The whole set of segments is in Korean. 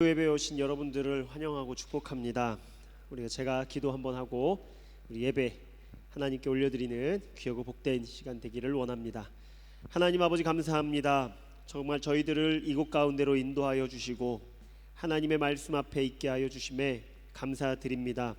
예배에 오신 여러분들을 환영하고 축복합니다. 제가 기도 한번 하고 우리 예배 하나님께 올려드리는 귀하고 복된 시간 되기를 원합니다. 하나님 아버지 감사합니다. 정말 저희들을 이곳 가운데로 인도하여 주시고 하나님의 말씀 앞에 있게 하여 주심에 감사드립니다.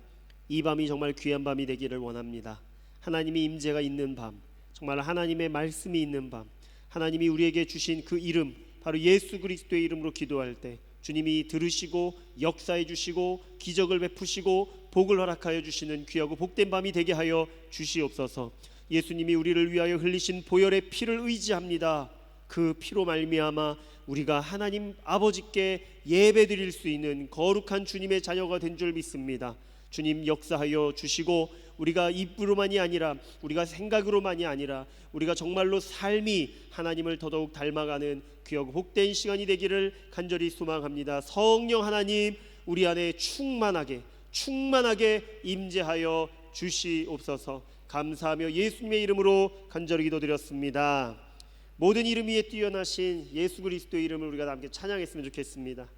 이 밤이 정말 귀한 밤이 되기를 원합니다. 하나님이 임재가 있는 밤, 정말 하나님의 말씀이 있는 밤, 하나님이 우리에게 주신 그 이름 바로 예수 그리스도의 이름으로 기도할 때 주님이 들으시고 역사해 주시고 기적을 베푸시고 복을 허락하여 주시는 귀하고 복된 밤이 되게 하여 주시옵소서. 예수님이 우리를 위하여 흘리신 보혈의 피를 의지합니다. 그 피로 말미암아 우리가 하나님 아버지께 예배드릴 수 있는 거룩한 주님의 자녀가 된 줄 믿습니다. 주님 역사하여 주시고 우리가 입으로만이 아니라 우리가 생각으로만이 아니라 우리가 정말로 삶이 하나님을 더더욱 닮아가는 귀하고 복된 시간이 되기를 간절히 소망합니다. 성령 하나님 우리 안에 충만하게 임재하여 주시옵소서. 감사하며 예수님의 이름으로 간절히 기도드렸습니다. 모든 이름 위에 뛰어나신 예수 그리스도의 이름을 우리가 함께 찬양했으면 좋겠습니다.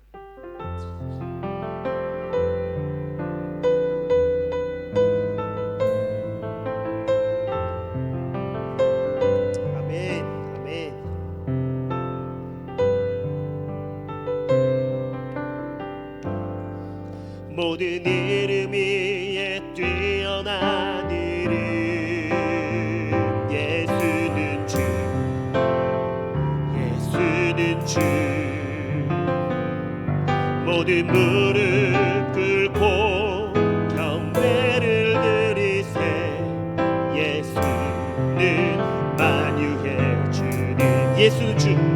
모든 이름 위에 뛰어난 이름 예수는 주 모든 무릎 꿇고 경배를 드리세 예수는 만유의 주님 예수는 주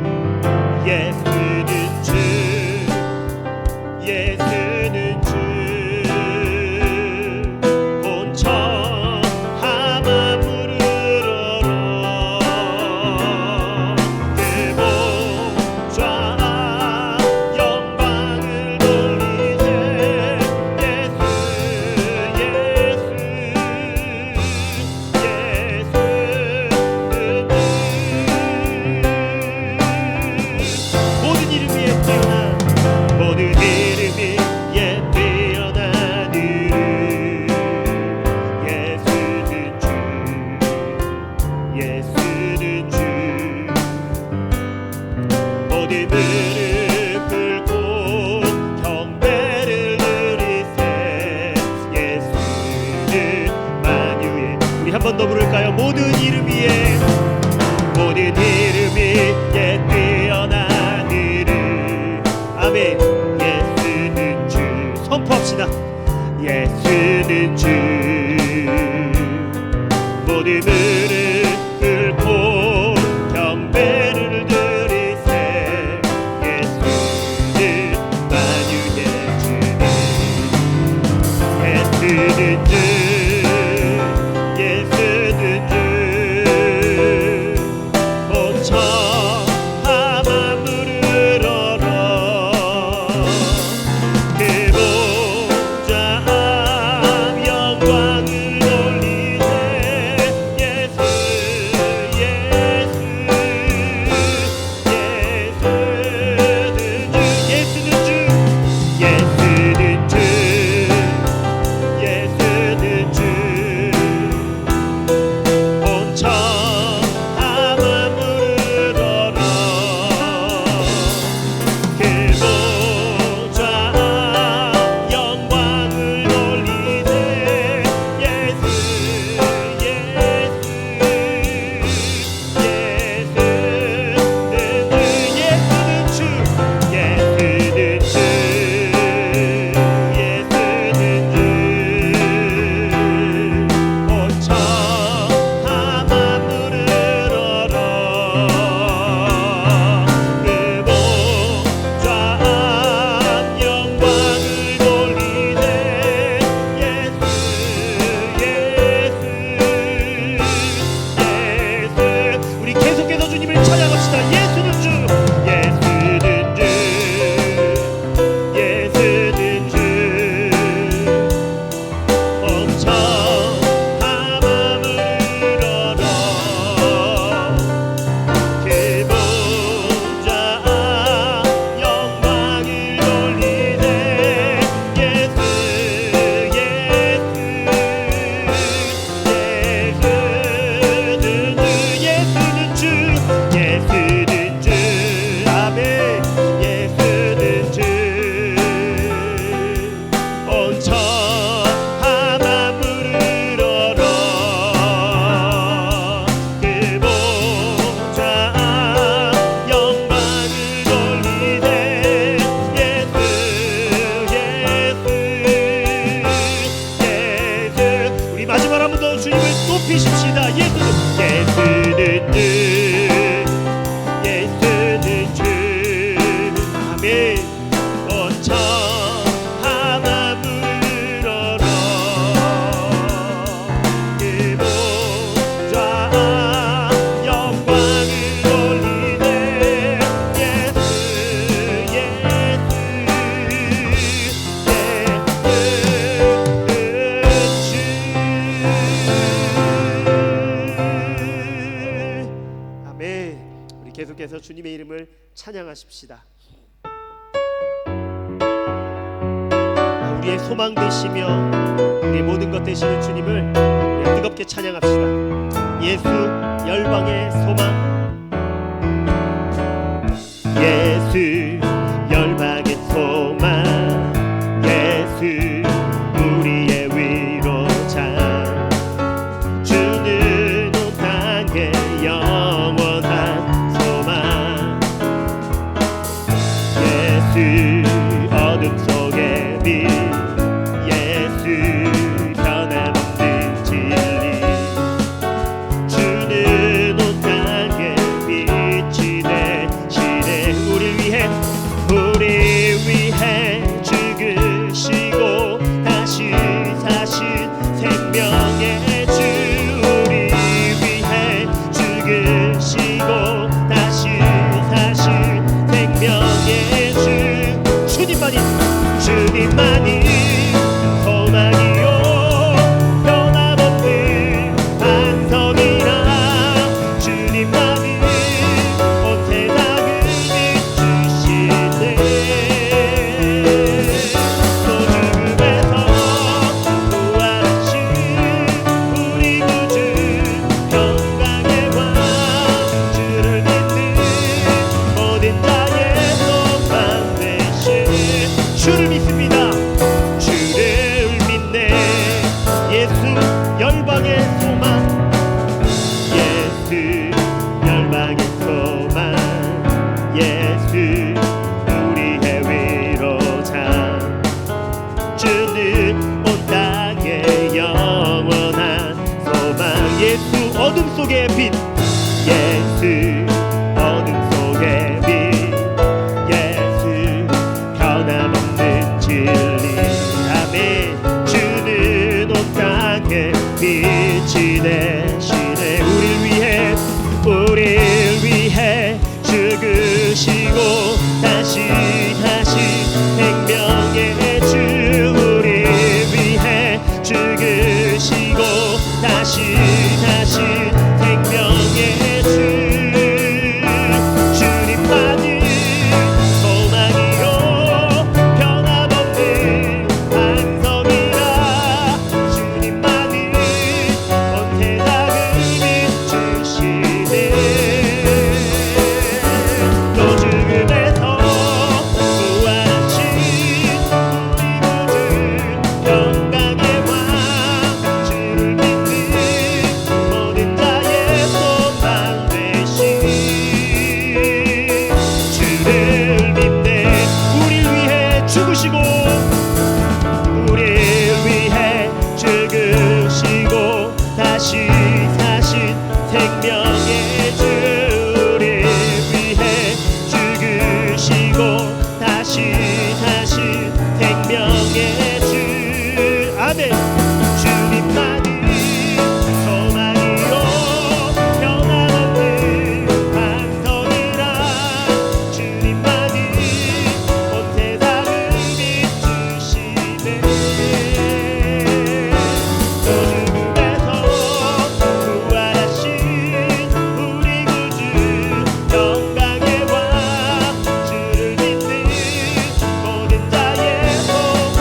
한번 더 부를까요? 모든 이름 위에 뛰어난 이름 아멘. 예수는 주 선포합시다. 예수는 주 모든 무릎 꿇고 경배를 드리세 예수는 만유의 주님 예수는 주 영광을 주님의 이름을 찬양하십시다. 우리의 소망 되시며 우리의 모든 것 되시는 주님을 뜨겁게 찬양합시다. 예수 열방의 소망, 예수 열방의 소망, 예수 우리의 위로자, 주는 온 땅의 영원한 소망, 예수 어둠 속의 빛, 예수 변함없는 진리, 주는 온 땅의 빛이 되시네. 우리 위해 죽으시고 다시 사신 생명의 주, 우리 위해 죽으시고 다시 사신 생명의 주, 주님만이 소망이요 변함없는 반석이라, 주님만이 온 세상을 비추시네. 또 죽음에서 부활하신 우리 구주 평강의 왕, 주를 믿는 모든 자의 소망 되신, 주를 믿습니다. 주를 믿네. 예수 열방의 소망, 예수 열방의 소망, 예수 우리의 위로자, 주는 온 땅의 영원한 소망, 예수 어둠 속의 빛, 예수 어둠 속의 빛, 예수 변함없는 진리, 아멘. 주는 온 땅의 빛이 되시네. 우릴 위해 죽으시고 다시 생명의 주, 우릴 위해 죽으시고 다시 생명의 주, 주님만이 소망이요 변함없는 반석이라, 주님만이 온 세상을 비추시네. 또 죽음에서 부활하신 우리 구주 평강의 왕, 주를 믿는 모든 자의 소망 되신, 주를 믿네. 우릴 위해 죽으시고, 우릴 위해 죽으시고 다시 사신 생명의 주, 우릴 위해 죽으시고 다시 사신 생명의 주, 아멘. 주님만이 소망이요 변함없는 반석이라, 주님만이 온 세상을 비추시네. 또 죽음에서 부활하신 우리 구주 평강의 왕, 주를 믿는 모든 자의 소망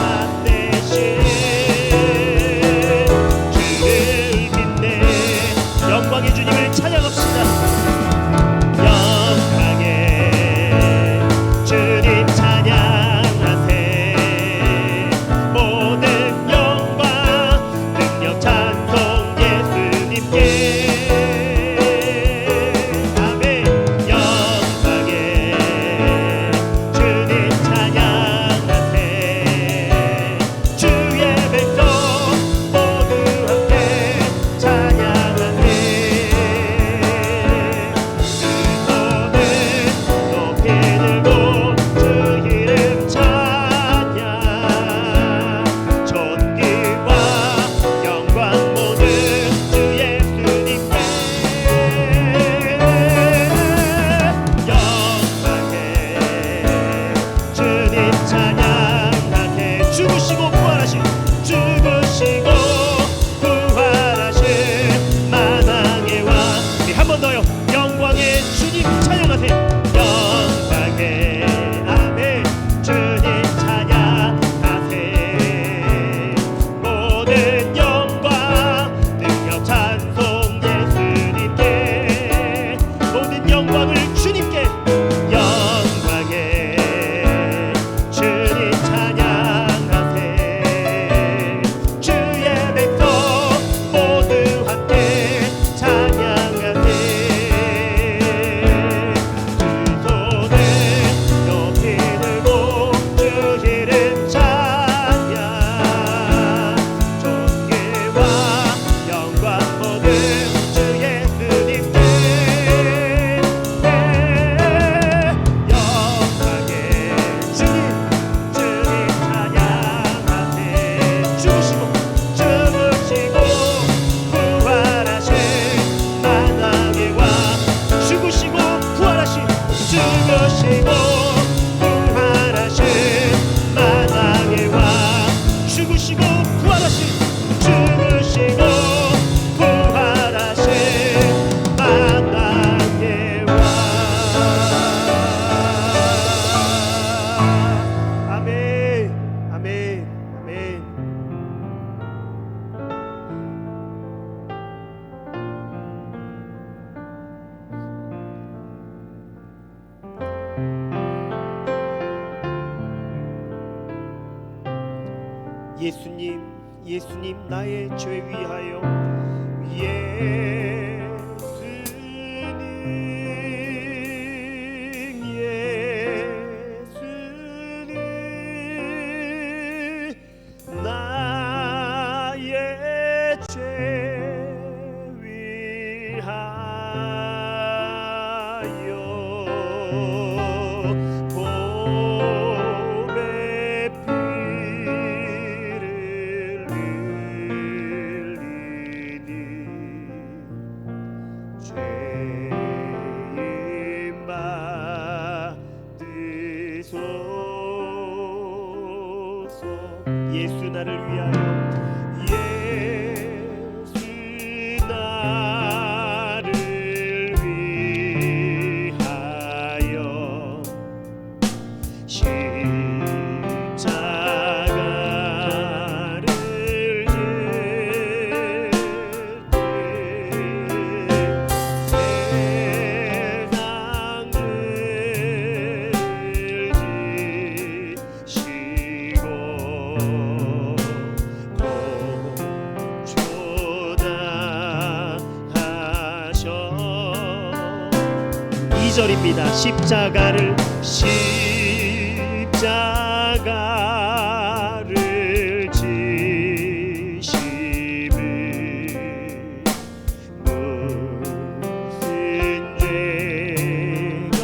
예수님, 예수님 나의 죄 위하여 예수 나를 위하여 예수 나를 위하여 십자가를 절입니다. 십자가를 지심을 무슨 죄가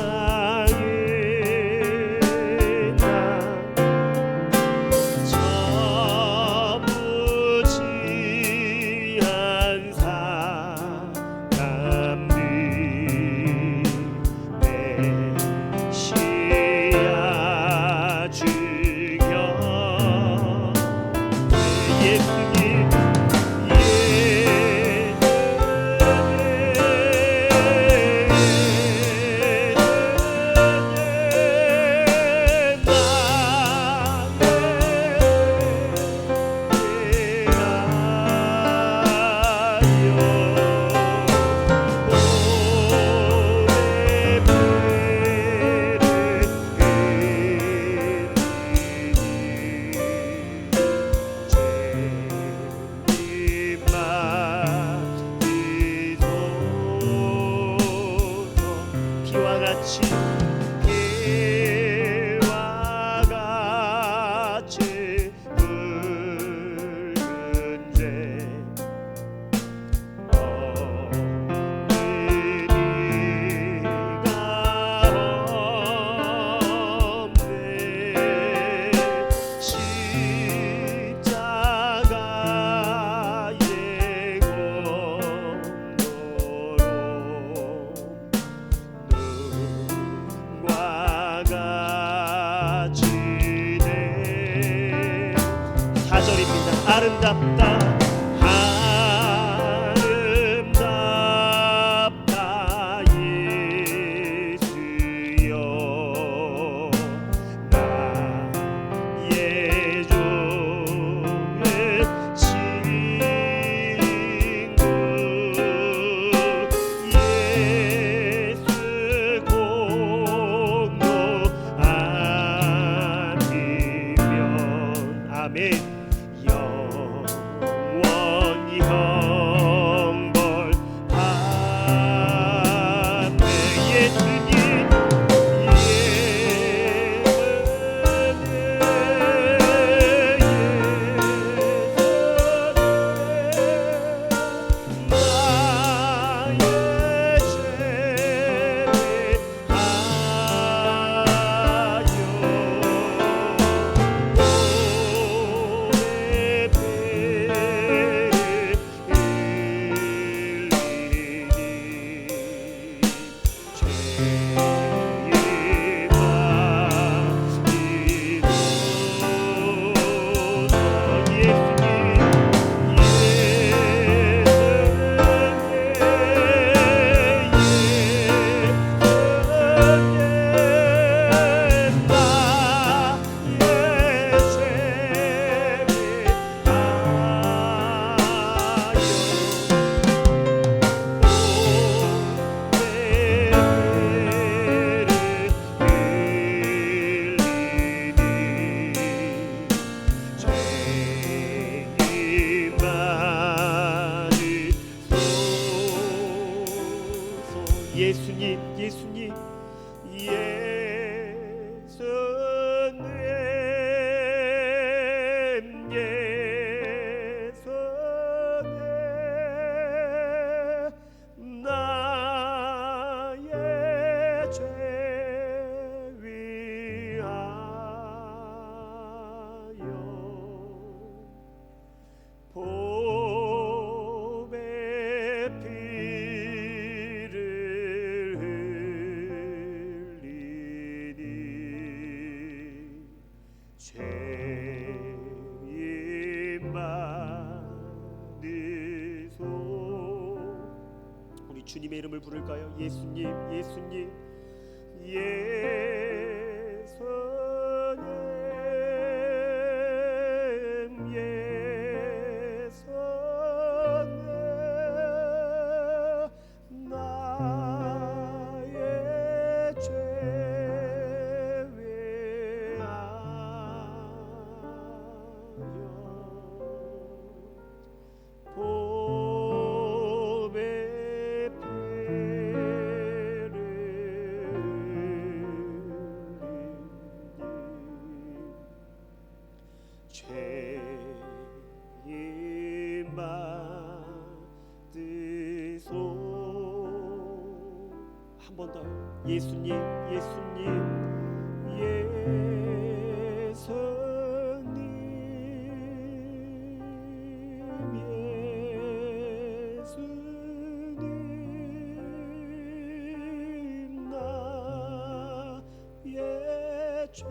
있나 저무지한 사람들 시야 죽여 예수님 아름답다 아름답다 예수여 나의 종의 친구 예수 공로 아니면 아멘 영원히 형벌받네 예수님 나의 죄 죄인 많으소. 우리 주님의 이름을 부를까요? 예수님, 예수님, 예수님, 예수님, 나의 죄 죄인 받으소. 한 번 더. 예수님, 예수님, 예수님, 예수님, 나의 죄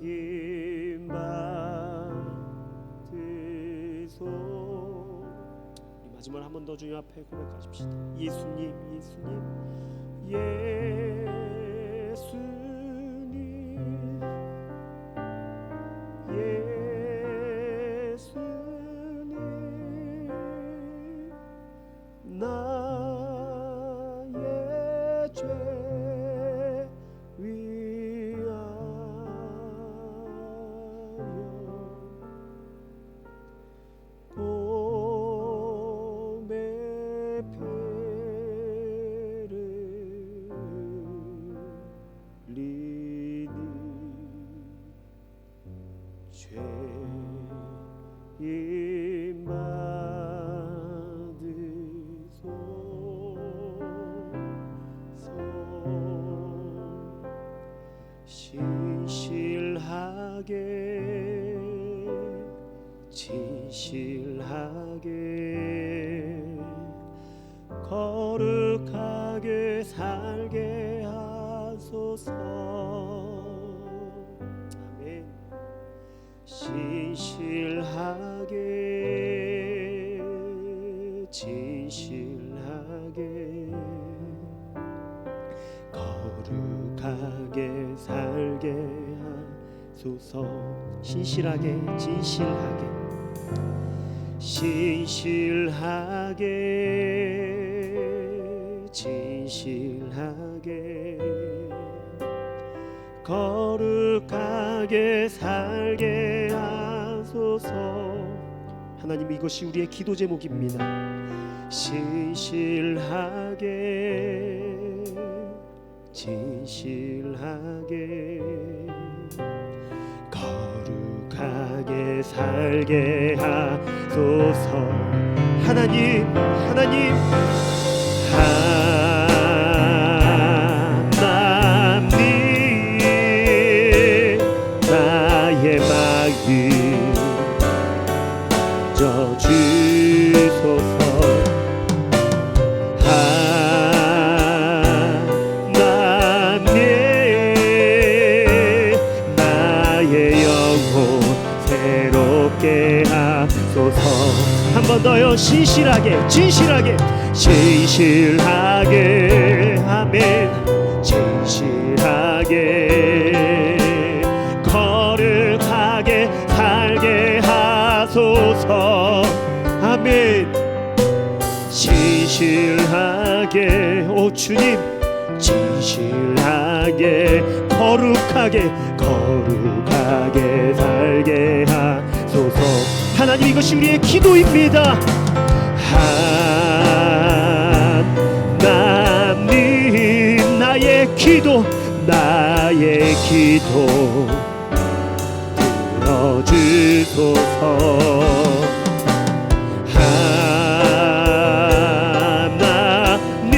죄인 받으소. 마지막으로 한 번 더 주님 앞에 고백하십시다. 예수님, 예수님, 예수님, 예수님, 나의 죄 죄인 받으소. 진실하게 진실하게 거룩하게 살게 하소서. 아멘. 진실하게 진실하게 거룩하게 살게 하소서. 신실하게 진실하게 신실하게 진실하게 거룩하게 살게 하소서. 하나님, 이것이 우리의 기도 제목입니다. 신실하게 진실하게 거룩하게 살게 하소서. 하나님, 하나님, 하나님, 나의 마음 져주소서. 하나님, 나의 영혼 새롭게 하소서. 한 번 더요. 신실하게 진실하게 진실하게 아멘. 진실하게 거룩하게 살게 하소서. 아멘. 진실하게 오 주님, 진실하게 거룩하게 살게 하소서. 하나님, 이것이 우리의 기도입니다. 하나님, 나의 기도 들어주소서. 하나님,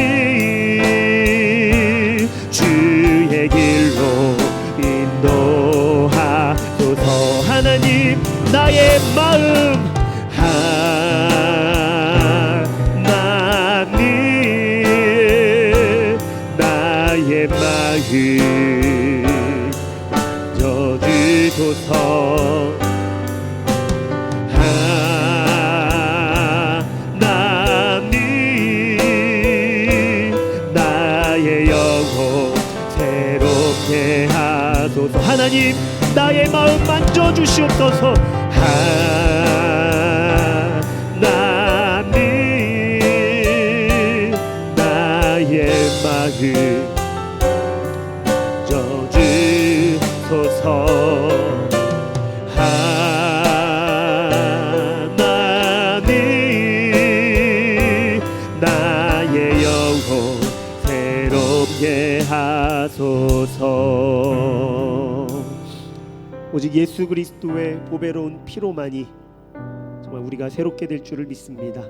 나의 마음 져주소서. 하나님 나의 마음 만져주시옵소서. 하나님 나의 마음 져주소서. 하나님 나의 영혼 새롭게 하소서. 오직 예수 그리스도의 보배로운 피로만이 정말 우리가 새롭게 될 줄을 믿습니다.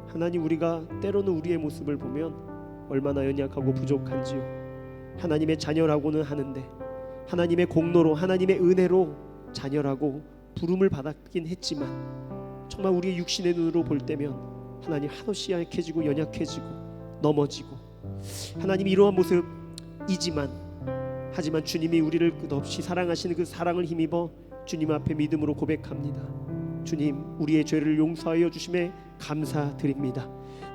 하나님, 우리가 때로는 우리의 모습을 보면 얼마나 연약하고 부족한지요. 하나님의 자녀라고는 하는데 하나님의 공로로, 하나님의 은혜로 자녀라고 부름을 받았긴 했지만 정말 우리의 육신의 눈으로 볼 때면 하나님 한없이 약해지고 연약해지고 넘어지고 하나님이 이러한 모습이지만 하지만 주님이 우리를 끝없이 사랑하시는 그 사랑을 힘입어 주님 앞에 믿음으로 고백합니다. 주님, 우리의 죄를 용서하여 주심에 감사드립니다.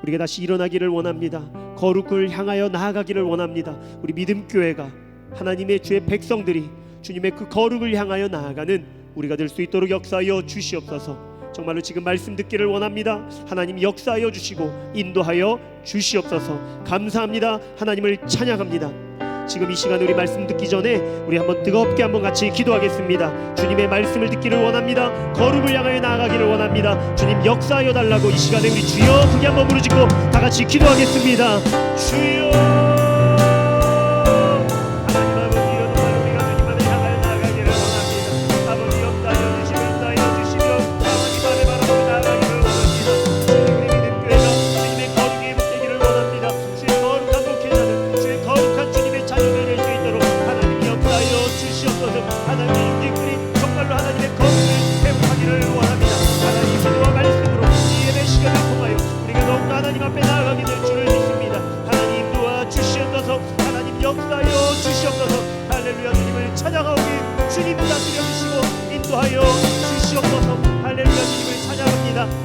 우리가 다시 일어나기를 원합니다. 거룩을 향하여 나아가기를 원합니다. 우리 믿음교회가, 하나님의 주의 백성들이 주님의 그 거룩을 향하여 나아가는 우리가 될 수 있도록 역사하여 주시옵소서. 정말로 지금 말씀 듣기를 원합니다. 하나님 역사하여 주시고 인도하여 주시옵소서. 감사합니다. 하나님을 찬양합니다. 지금 이 시간에 우리 말씀 듣기 전에 우리 한번 뜨겁게 한번 같이 기도하겠습니다. 주님의 말씀을 듣기를 원합니다. 거룩을 향하여 나아가기를 원합니다. 주님 역사하여 달라고 이 시간에 우리 주여 크게 한번 부르짖고 다 같이 기도하겠습니다. 주여,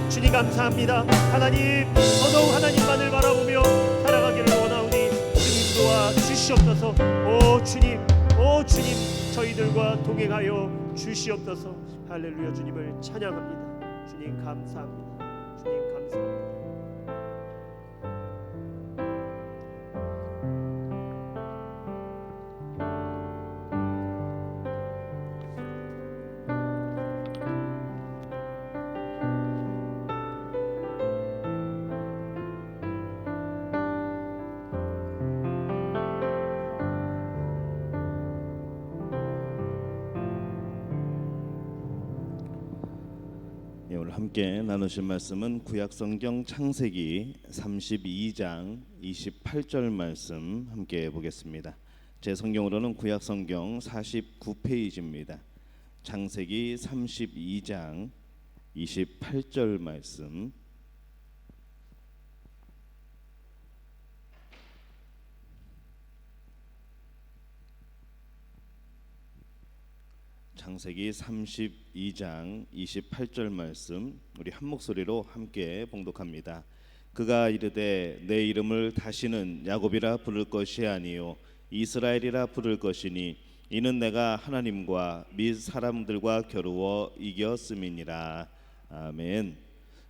주님 감사합니다. 하나님, 더더욱 하나님만을 바라보며 살아가기를 원하오니 주님 도와 주시옵소서. 오 주님, 오 주님, 저희들과 동행하여 주시옵소서. 할렐루야. 주님을 찬양합니다. 주님 감사합니다. 주님 감사합니다. 오늘 함께 나누실 말씀은 구약성경 창세기 32장 28절 말씀 함께 보겠습니다. 제 성경으로는 구약성경 49페이지입니다. 창세기 32장 28절 말씀. 창세기 32장 28절 말씀 우리 한 목소리로 함께 봉독합니다. 그가 이르되 내 이름을 다시는 야곱이라 부를 것이 아니요 이스라엘이라 부를 것이니 이는 내가 하나님과 및 사람들과 겨루어 이겼음이니라. 아멘.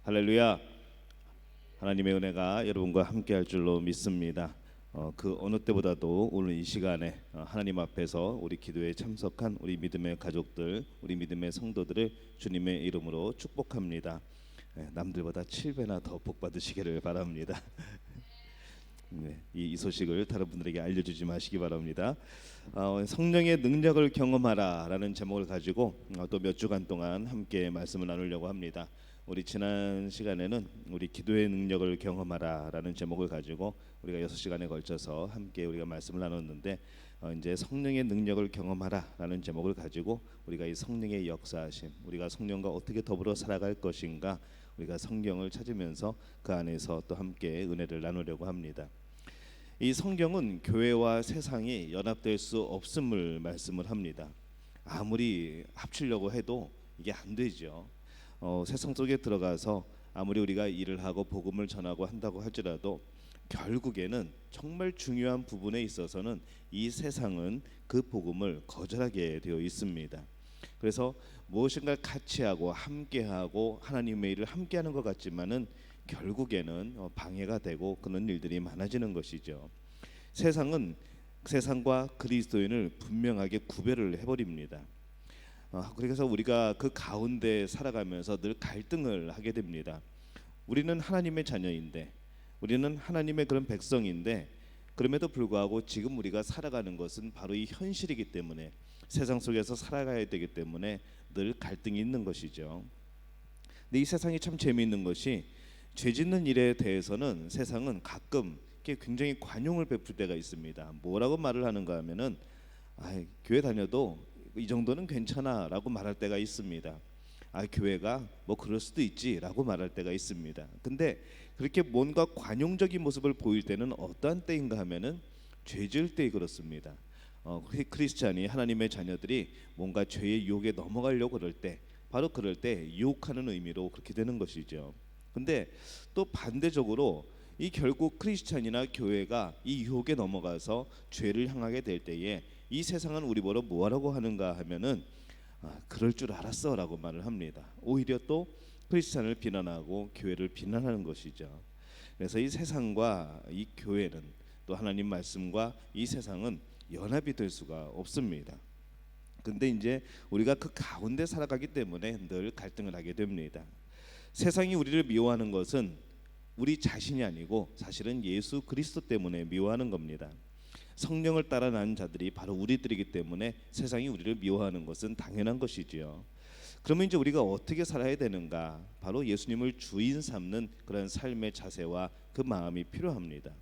할렐루야. 하나님의 은혜가 여러분과 함께 할 줄로 믿습니다. 그 어느 때보다도 오늘 이 시간에 하나님 앞에서 우리 기도에 참석한 우리 믿음의 가족들, 우리 믿음의 성도들을 주님의 이름으로 축복합니다. 남들보다 7배나 더 복 받으시기를 바랍니다. 네, 이 소식을 다른 분들에게 알려주지 마시기 바랍니다. 성령의 능력을 경험하라라는 제목을 가지고 또 몇 주간 동안 함께 말씀을 나누려고 합니다. 우리 지난 시간에는 우리 기도의 능력을 경험하라라는 제목을 가지고 우리가 6시간에 걸쳐서 함께 우리가 말씀을 나눴는데 이제 성령의 능력을 경험하라라는 제목을 가지고 우리가 이 성령의 역사하심, 우리가 성령과 어떻게 더불어 살아갈 것인가, 우리가 성경을 찾으면서 그 안에서 또 함께 은혜를 나누려고 합니다. 이 성경은 교회와 세상이 연합될 수 없음을 말씀을 합니다. 아무리 합치려고 해도 이게 안 되죠. 세상 속에 들어가서 아무리 우리가 일을 하고 복음을 전하고 한다고 할지라도 결국에는 정말 중요한 부분에 있어서는 이 세상은 그 복음을 거절하게 되어 있습니다. 그래서 무엇인가 같이 하고 함께하고 하나님의 일을 함께하는 것 같지만은 결국에는 방해가 되고 그런 일들이 많아지는 것이죠. 세상은 세상과 그리스도인을 분명하게 구별을 해버립니다. 그래서 우리가 그 가운데 살아가면서 늘 갈등을 하게 됩니다. 우리는 하나님의 자녀인데, 우리는 하나님의 그런 백성인데, 그럼에도 불구하고 지금 우리가 살아가는 것은 바로 이 현실이기 때문에, 세상 속에서 살아가야 되기 때문에 늘 갈등이 있는 것이죠. 근데 이 세상이 참 재미있는 것이, 죄 짓는 일에 대해서는 세상은 가끔 굉장히 관용을 베풀 때가 있습니다. 뭐라고 말을 하는가 하면은, 교회 다녀도 이 정도는 괜찮아라고 말할 때가 있습니다. 교회가 뭐 그럴 수도 있지라고 말할 때가 있습니다. 근데 그렇게 뭔가 관용적인 모습을 보일 때는 어떠한 때인가 하면은 죄 지을 때 그렇습니다. 크리스찬이, 하나님의 자녀들이 뭔가 죄의 유혹에 넘어가려고 그럴 때, 바로 그럴 때 유혹하는 의미로 그렇게 되는 것이죠. 근데 또 반대적으로 이 결국 크리스찬이나 교회가 이 유혹에 넘어가서 죄를 향하게 될 때에 이 세상은 우리 보러 뭐하라고 하는가 하면은 그럴 줄 알았어라고 말을 합니다. 오히려 또 크리스찬을 비난하고 교회를 비난하는 것이죠. 그래서 이 세상과 이 교회는, 또 하나님 말씀과 이 세상은 연합이 될 수가 없습니다. 근데 이제 우리가 그 가운데 살아가기 때문에 늘 갈등을 하게 됩니다. 세상이 우리를 미워하는 것은 우리 자신이 아니고 사실은 예수 그리스도 때문에 미워하는 겁니다. 성령을 따라 난 자들이 바로 우리들이기 때문에 세상이 우리를 미워하는 것은 당연한 것이지요. 그러면 이제 우리가 어떻게 살아야 되는가? 바로 예수님을 주인 삼는 그런 삶의 자세와 그 마음이 필요합니다.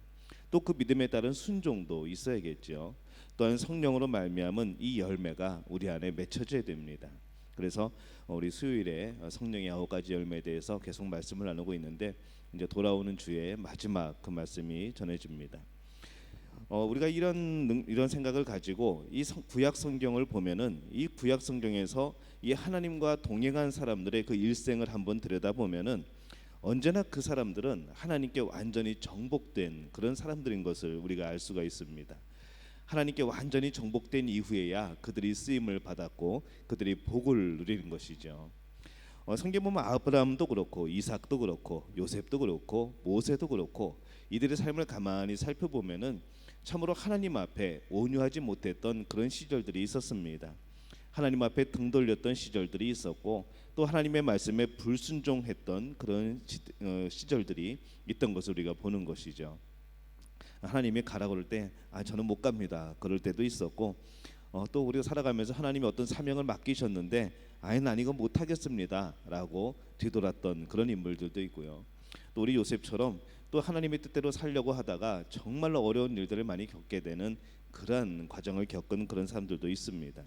또 그 믿음에 따른 순종도 있어야겠죠. 또한 성령으로 말미암은 이 열매가 우리 안에 맺혀져야 됩니다. 그래서 우리 수요일에 성령의 9가지 열매에 대해서 계속 말씀을 나누고 있는데, 이제 돌아오는 주에 마지막 그 말씀이 전해집니다. 우리가 이런 생각을 가지고 이 구약 성경을 보면은, 이 구약 성경에서 이 하나님과 동행한 사람들의 그 일생을 한번 들여다보면은 언제나 그 사람들은 하나님께 완전히 정복된 그런 사람들인 것을 우리가 알 수가 있습니다. 하나님께 완전히 정복된 이후에야 그들이 쓰임을 받았고 그들이 복을 누리는 것이죠. 성경 보면 아브라함도 그렇고 이삭도 그렇고 요셉도 그렇고 모세도 그렇고 이들의 삶을 가만히 살펴보면은 참으로 하나님 앞에 온유하지 못했던 그런 시절들이 있었습니다. 하나님 앞에 등 돌렸던 시절들이 있었고, 또 하나님의 말씀에 불순종했던 그런 시절들이 있던 것을 우리가 보는 것이죠. 하나님이 가라 그럴 때 저는 못 갑니다 그럴 때도 있었고, 또 우리가 살아가면서 하나님이 어떤 사명을 맡기셨는데 난 이거 못 하겠습니다 라고 뒤돌았던 그런 인물들도 있고요. 또 우리 요셉처럼 또 하나님의 뜻대로 살려고 하다가 정말로 어려운 일들을 많이 겪게 되는 그런 과정을 겪은 그런 사람들도 있습니다.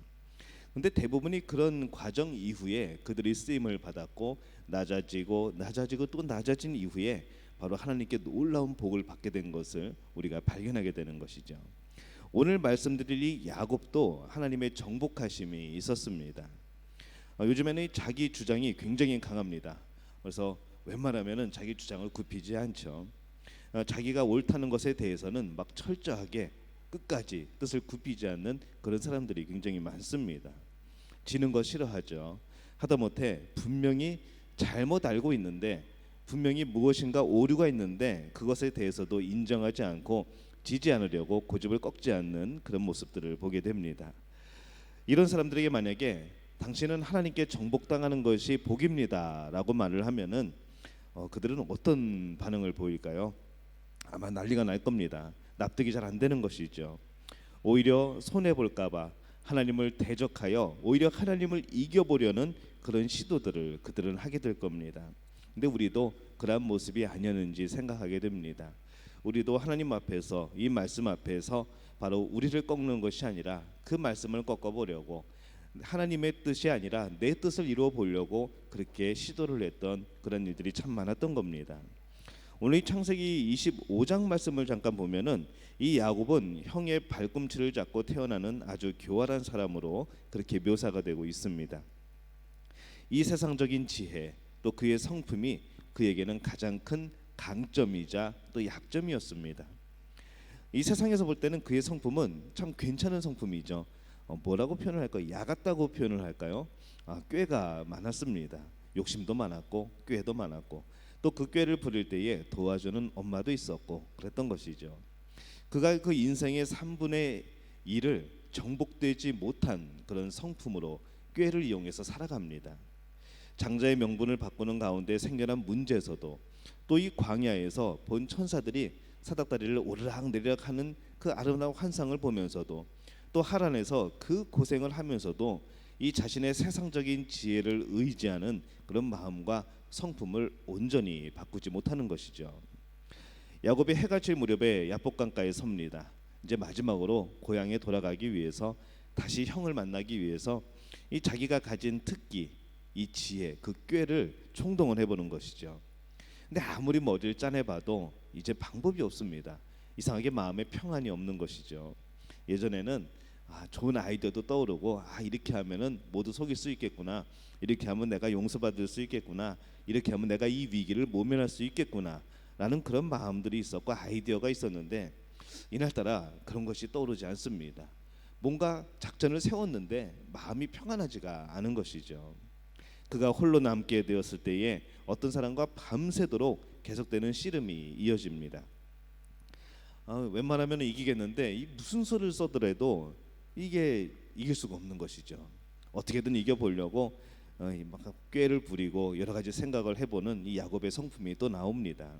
근데 대부분이 그런 과정 이후에 그들이 쓰임을 받았고 낮아지고 또 낮아진 이후에 바로 하나님께 놀라운 복을 받게 된 것을 우리가 발견하게 되는 것이죠. 오늘 말씀드릴 이 야곱도 하나님의 정복하심이 있었습니다. 요즘에는 자기 주장이 굉장히 강합니다. 그래서 웬만하면은 자기 주장을 굽히지 않죠. 자기가 옳다는 것에 대해서는 막 철저하게 끝까지 뜻을 굽히지 않는 그런 사람들이 굉장히 많습니다. 지는 거 싫어하죠. 하다못해 분명히 잘못 알고 있는데, 분명히 무엇인가 오류가 있는데 그것에 대해서도 인정하지 않고 지지 않으려고 고집을 꺾지 않는 그런 모습들을 보게 됩니다. 이런 사람들에게 만약에 당신은 하나님께 정복당하는 것이 복입니다 라고 말을 하면은 그들은 어떤 반응을 보일까요? 아마 난리가 날 겁니다. 납득이 잘 안 되는 것이죠. 오히려 손해볼까 봐 하나님을 대적하여 오히려 하나님을 이겨보려는 그런 시도들을 그들은 하게 될 겁니다. 근데 우리도 그러한 모습이 아니었는지 생각하게 됩니다. 우리도 하나님 앞에서, 이 말씀 앞에서 바로 우리를 꺾는 것이 아니라 그 말씀을 꺾어보려고, 하나님의 뜻이 아니라 내 뜻을 이루어 보려고 그렇게 시도를 했던 그런 일들이 참 많았던 겁니다. 오늘 이 창세기 25장 말씀을 잠깐 보면은 이 야곱은 형의 발꿈치를 잡고 태어나는 아주 교활한 사람으로 그렇게 묘사가 되고 있습니다. 이 세상적인 지혜 또 그의 성품이 그에게는 가장 큰 강점이자 또 약점이었습니다. 이 세상에서 볼 때는 그의 성품은 참 괜찮은 성품이죠. 뭐라고 표현을 할까요? 야 같다고 표현을 할까요? 꾀가 많았습니다. 욕심도 많았고 꾀도 많았고 또 그 꾀를 부릴 때에 도와주는 엄마도 있었고 그랬던 것이죠. 그가 그 인생의 3분의 1을 정복되지 못한 그런 성품으로 꾀를 이용해서 살아갑니다. 장자의 명분을 바꾸는 가운데 생겨난 문제에서도 또 이 광야에서 본 천사들이 사닥다리를 오르락 내리락 하는 그 아름다운 환상을 보면서도 또 하란에서 그 고생을 하면서도 이 자신의 세상적인 지혜를 의지하는 그런 마음과 성품을 온전히 바꾸지 못하는 것이죠. 야곱이 해가 질 무렵에 야복강가에 섭니다. 이제 마지막으로 고향에 돌아가기 위해서 다시 형을 만나기 위해서 이 자기가 가진 특기, 이 지혜, 그 꾀를 총동원 해보는 것이죠. 근데 아무리 머리를 짜내봐도 이제 방법이 없습니다. 이상하게 마음에 평안이 없는 것이죠. 예전에는 좋은 아이디어도 떠오르고 이렇게 하면은 모두 속일 수 있겠구나, 이렇게 하면 내가 용서받을 수 있겠구나, 이렇게 하면 내가 이 위기를 모면할 수 있겠구나 라는 그런 마음들이 있었고 아이디어가 있었는데 이날따라 그런 것이 떠오르지 않습니다. 뭔가 작전을 세웠는데 마음이 평안하지가 않은 것이죠. 그가 홀로 남게 되었을 때에 어떤 사람과 밤새도록 계속되는 씨름이 이어집니다. 웬만하면 이기겠는데 이 무슨 수를 써더라도 이게 이길 수가 없는 것이죠. 어떻게든 이겨보려고 막 꾀를 부리고 여러 가지 생각을 해보는 이 야곱의 성품이 또 나옵니다.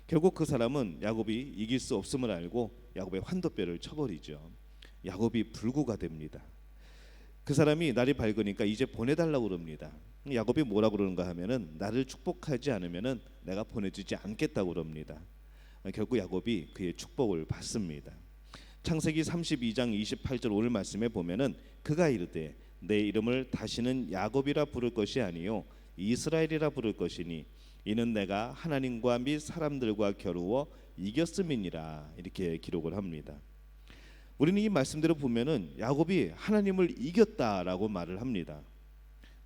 결국 그 사람은 야곱이 이길 수 없음을 알고 야곱의 환도뼈를 쳐버리죠. 야곱이 불구가 됩니다. 그 사람이 날이 밝으니까 이제 보내달라고 그럽니다. 야곱이 뭐라고 그러는가 하면은 나를 축복하지 않으면은 내가 보내주지 않겠다고 그럽니다. 결국 야곱이 그의 축복을 받습니다. 창세기 32장 28절 오늘 말씀에 보면은 그가 이르되 내 이름을 다시는 야곱이라 부를 것이 아니요 이스라엘이라 부를 것이니 이는 내가 하나님과 및 사람들과 겨루어 이겼음이니라, 이렇게 기록을 합니다. 우리는 이 말씀대로 보면은 야곱이 하나님을 이겼다라고 말을 합니다.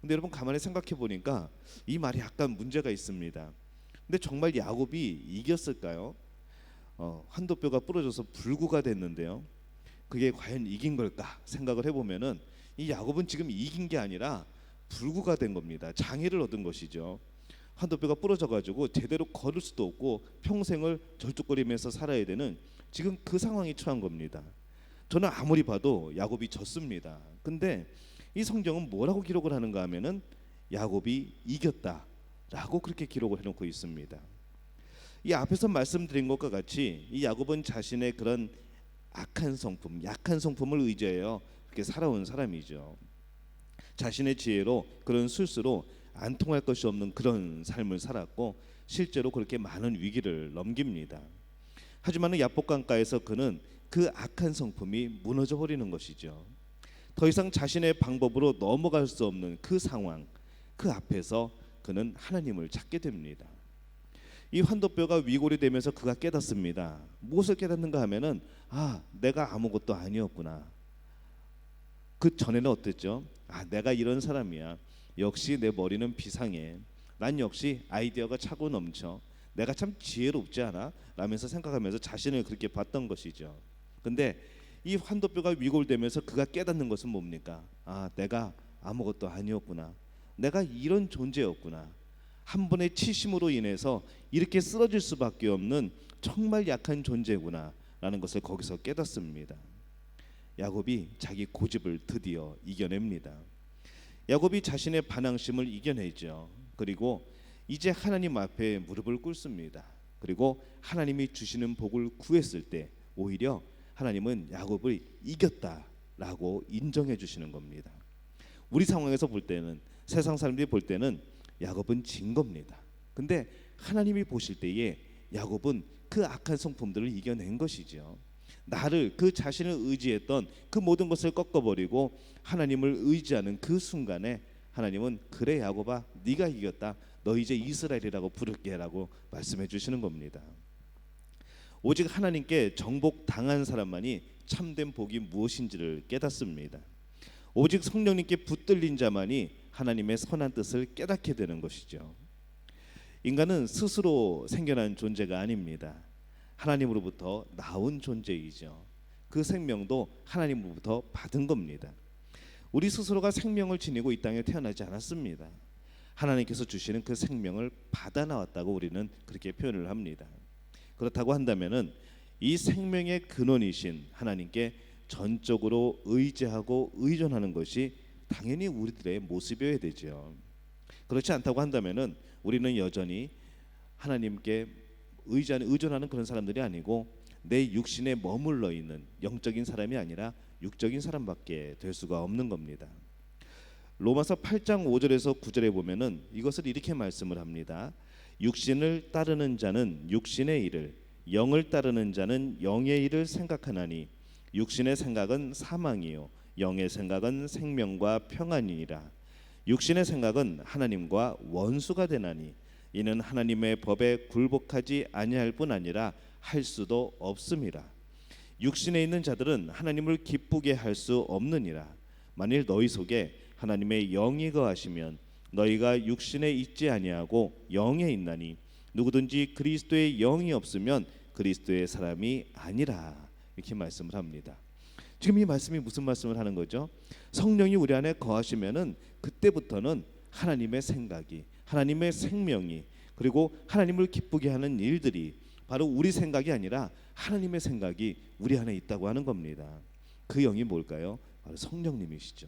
근데 여러분 가만히 생각해 보니까 이 말이 약간 문제가 있습니다. 근데 정말 야곱이 이겼을까요? 환도뼈가 부러져서 불구가 됐는데요. 그게 과연 이긴 걸까 생각을 해보면은 이 야곱은 지금 이긴 게 아니라 불구가 된 겁니다. 장애를 얻은 것이죠. 환도뼈가 부러져가지고 제대로 걸을 수도 없고 평생을 절뚝거리면서 살아야 되는 지금 그 상황이 처한 겁니다. 저는 아무리 봐도 야곱이 졌습니다. 근데 이 성경은 뭐라고 기록을 하는가 하면은 야곱이 이겼다라고 그렇게 기록을 해놓고 있습니다. 이 앞에서 말씀드린 것과 같이 이 야곱은 자신의 그런 악한 성품, 약한 성품을 의지하여 그렇게 살아온 사람이죠. 자신의 지혜로 그런 술수로 안 통할 것이 없는 그런 삶을 살았고 실제로 그렇게 많은 위기를 넘깁니다. 하지만 야복강가에서 그는 그 악한 성품이 무너져 버리는 것이죠. 더 이상 자신의 방법으로 넘어갈 수 없는 그 상황, 그 앞에서 그는 하나님을 찾게 됩니다. 이 환도뼈가 위골이 되면서 그가 깨닫습니다. 무엇을 깨닫는가 하면은 내가 아무것도 아니었구나. 그 전에는 어땠죠? 내가 이런 사람이야. 역시 내 머리는 비상해. 난 역시 아이디어가 차고 넘쳐. 내가 참 지혜롭지 않아? 라면서 생각하면서 자신을 그렇게 봤던 것이죠. 근데 이 환도뼈가 위골되면서 그가 깨닫는 것은 뭡니까? 내가 아무것도 아니었구나. 내가 이런 존재였구나. 한 번의 치심으로 인해서 이렇게 쓰러질 수밖에 없는 정말 약한 존재구나 라는 것을 거기서 깨닫습니다. 야곱이 자기 고집을 드디어 이겨냅니다. 야곱이 자신의 반항심을 이겨내죠. 그리고 이제 하나님 앞에 무릎을 꿇습니다. 그리고 하나님이 주시는 복을 구했을 때 오히려 하나님은 야곱을 이겼다라고 인정해 주시는 겁니다. 우리 상황에서 볼 때는, 세상 사람들이 볼 때는 야곱은 진 겁니다. 근데 하나님이 보실 때에 야곱은 그 악한 성품들을 이겨낸 것이죠. 나를, 그 자신을 의지했던 그 모든 것을 꺾어버리고 하나님을 의지하는 그 순간에 하나님은 그래 야곱아, 네가 이겼다. 너 이제 이스라엘이라고 부를게라고 말씀해 주시는 겁니다. 오직 하나님께 정복당한 사람만이 참된 복이 무엇인지를 깨닫습니다. 오직 성령님께 붙들린 자만이 하나님의 선한 뜻을 깨닫게 되는 것이죠. 인간은 스스로 생겨난 존재가 아닙니다. 하나님으로부터 나온 존재이죠. 그 생명도 하나님으로부터 받은 겁니다. 우리 스스로가 생명을 지니고 이 땅에 태어나지 않았습니다. 하나님께서 주시는 그 생명을 받아 나왔다고 우리는 그렇게 표현을 합니다. 그렇다고 한다면은 이 생명의 근원이신 하나님께 전적으로 의지하고 의존하는 것이 당연히 우리들의 모습이어야 되죠. 그렇지 않다고 한다면은 우리는 여전히 하나님께 의존하는 그런 사람들이 아니고 내 육신에 머물러 있는 영적인 사람이 아니라 육적인 사람밖에 될 수가 없는 겁니다. 로마서 8장 5절에서 9절에 보면은 이것을 이렇게 말씀을 합니다. 육신을 따르는 자는 육신의 일을, 영을 따르는 자는 영의 일을 생각하나니 육신의 생각은 사망이요 영의 생각은 생명과 평안이니라. 육신의 생각은 하나님과 원수가 되나니 이는 하나님의 법에 굴복하지 아니할 뿐 아니라 할 수도 없음이라. 육신에 있는 자들은 하나님을 기쁘게 할 수 없느니라. 만일 너희 속에 하나님의 영이 거하시면 너희가 육신에 있지 아니하고 영에 있나니 누구든지 그리스도의 영이 없으면 그리스도의 사람이 아니라. 이렇게 말씀을 합니다. 지금 이 말씀이 무슨 말씀을 하는 거죠? 성령이 우리 안에 거하시면은 그때부터는 하나님의 생각이, 하나님의 생명이, 그리고 하나님을 기쁘게 하는 일들이 바로 우리 생각이 아니라 하나님의 생각이 우리 안에 있다고 하는 겁니다. 그 영이 뭘까요? 바로 성령님이시죠.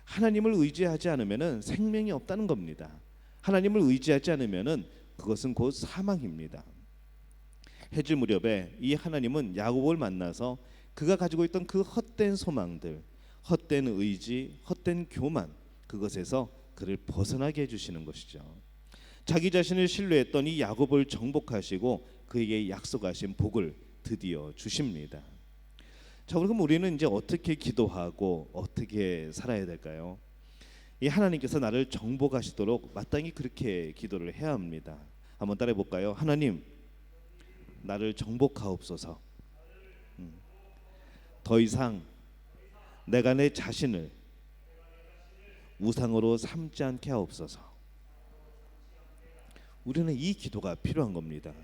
하나님을 의지하지 않으면은 생명이 없다는 겁니다. 하나님을 의지하지 않으면은 그것은 곧 사망입니다. 해질 무렵에 이 하나님은 야곱을 만나서 그가 가지고 있던 그 헛된 소망들, 헛된 의지, 헛된 교만, 그것에서 그를 벗어나게 해주시는 것이죠. 자기 자신을 신뢰했던 이 야곱을 정복하시고 그에게 약속하신 복을 드디어 주십니다. 자, 그럼 우리는 이제 어떻게 기도하고 어떻게 살아야 될까요? 이 하나님께서 나를 정복하시도록 마땅히 그렇게 기도를 해야 합니다. 한번 따라해 볼까요? 하나님, 나를 정복하옵소서. 더 이상 내가 내 자신을 우상으로 삼지 않게 하옵소서. 우리는 이 기도가 필요한 겁니다.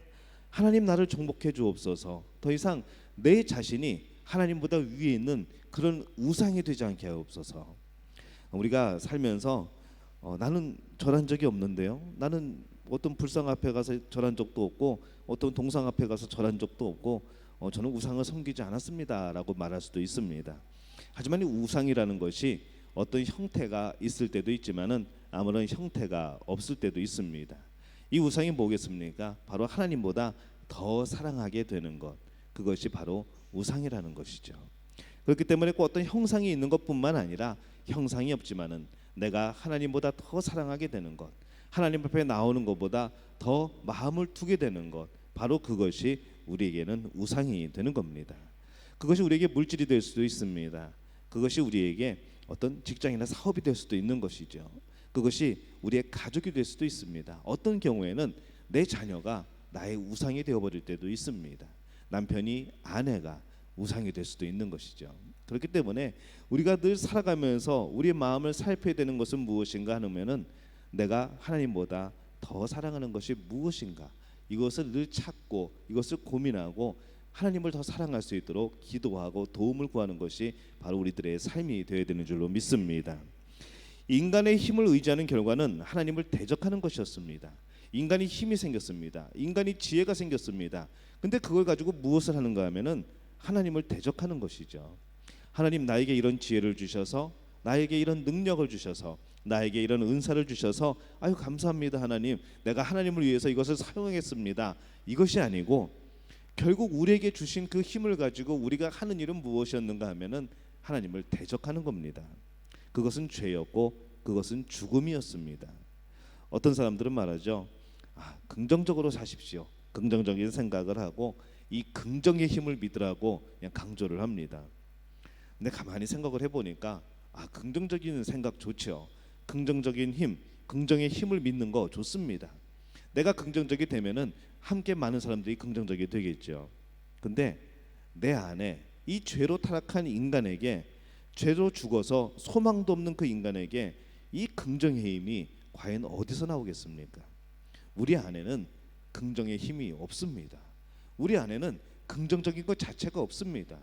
하나님, 나를 정복해 주옵소서. 더 이상 내 자신이 하나님보다 위에 있는 그런 우상이 되지 않게 하옵소서. 우리가 살면서 나는 절한 적이 없는데요, 나는 어떤 불상 앞에 가서 절한 적도 없고 어떤 동상 앞에 가서 절한 적도 없고 저는 우상을 섬기지 않았습니다 라고 말할 수도 있습니다. 하지만 이 우상이라는 것이 어떤 형태가 있을 때도 있지만은 아무런 형태가 없을 때도 있습니다. 이 우상이 뭐겠습니까? 바로 하나님보다 더 사랑하게 되는 것, 그것이 바로 우상이라는 것이죠. 그렇기 때문에 꼭 어떤 형상이 있는 것뿐만 아니라 형상이 없지만은 내가 하나님보다 더 사랑하게 되는 것, 하나님 앞에 나오는 것보다 더 마음을 두게 되는 것, 바로 그것이 우리에게는 우상이 되는 겁니다. 그것이 우리에게 물질이 될 수도 있습니다. 그것이 우리에게 어떤 직장이나 사업이 될 수도 있는 것이죠. 그것이 우리의 가족이 될 수도 있습니다. 어떤 경우에는 내 자녀가 나의 우상이 되어버릴 때도 있습니다. 남편이 아내가 우상이 될 수도 있는 것이죠. 그렇기 때문에 우리가 늘 살아가면서 우리의 마음을 살펴야 되는 것은 무엇인가 하면은 내가 하나님보다 더 사랑하는 것이 무엇인가, 이것을 늘 찾고 이것을 고민하고 하나님을 더 사랑할 수 있도록 기도하고 도움을 구하는 것이 바로 우리들의 삶이 되어야 되는 줄로 믿습니다. 인간의 힘을 의지하는 결과는 하나님을 대적하는 것이었습니다. 인간이 힘이 생겼습니다. 인간이 지혜가 생겼습니다. 근데 그걸 가지고 무엇을 하는가 하면은 하나님을 대적하는 것이죠. 하나님, 나에게 이런 지혜를 주셔서, 나에게 이런 능력을 주셔서, 나에게 이런 은사를 주셔서 아유 감사합니다 하나님, 내가 하나님을 위해서 이것을 사용하겠습니다. 이것이 아니고 결국 우리에게 주신 그 힘을 가지고 우리가 하는 일은 무엇이었는가 하면은 하나님을 대적하는 겁니다. 그것은 죄였고 그것은 죽음이었습니다. 어떤 사람들은 말하죠. 긍정적으로 사십시오. 긍정적인 생각을 하고 이 긍정의 힘을 믿으라고 그냥 강조를 합니다. 근데 가만히 생각을 해보니까 긍정적인 생각 좋죠. 긍정적인 힘, 긍정의 힘을 믿는 거 좋습니다. 내가 긍정적이 되면은 함께 많은 사람들이 긍정적이 되겠죠. 근데 내 안에 이 죄로 타락한 인간에게, 죄로 죽어서 소망도 없는 그 인간에게 이 긍정의 힘이 과연 어디서 나오겠습니까? 우리 안에는 긍정의 힘이 없습니다. 우리 안에는 긍정적인 것 자체가 없습니다.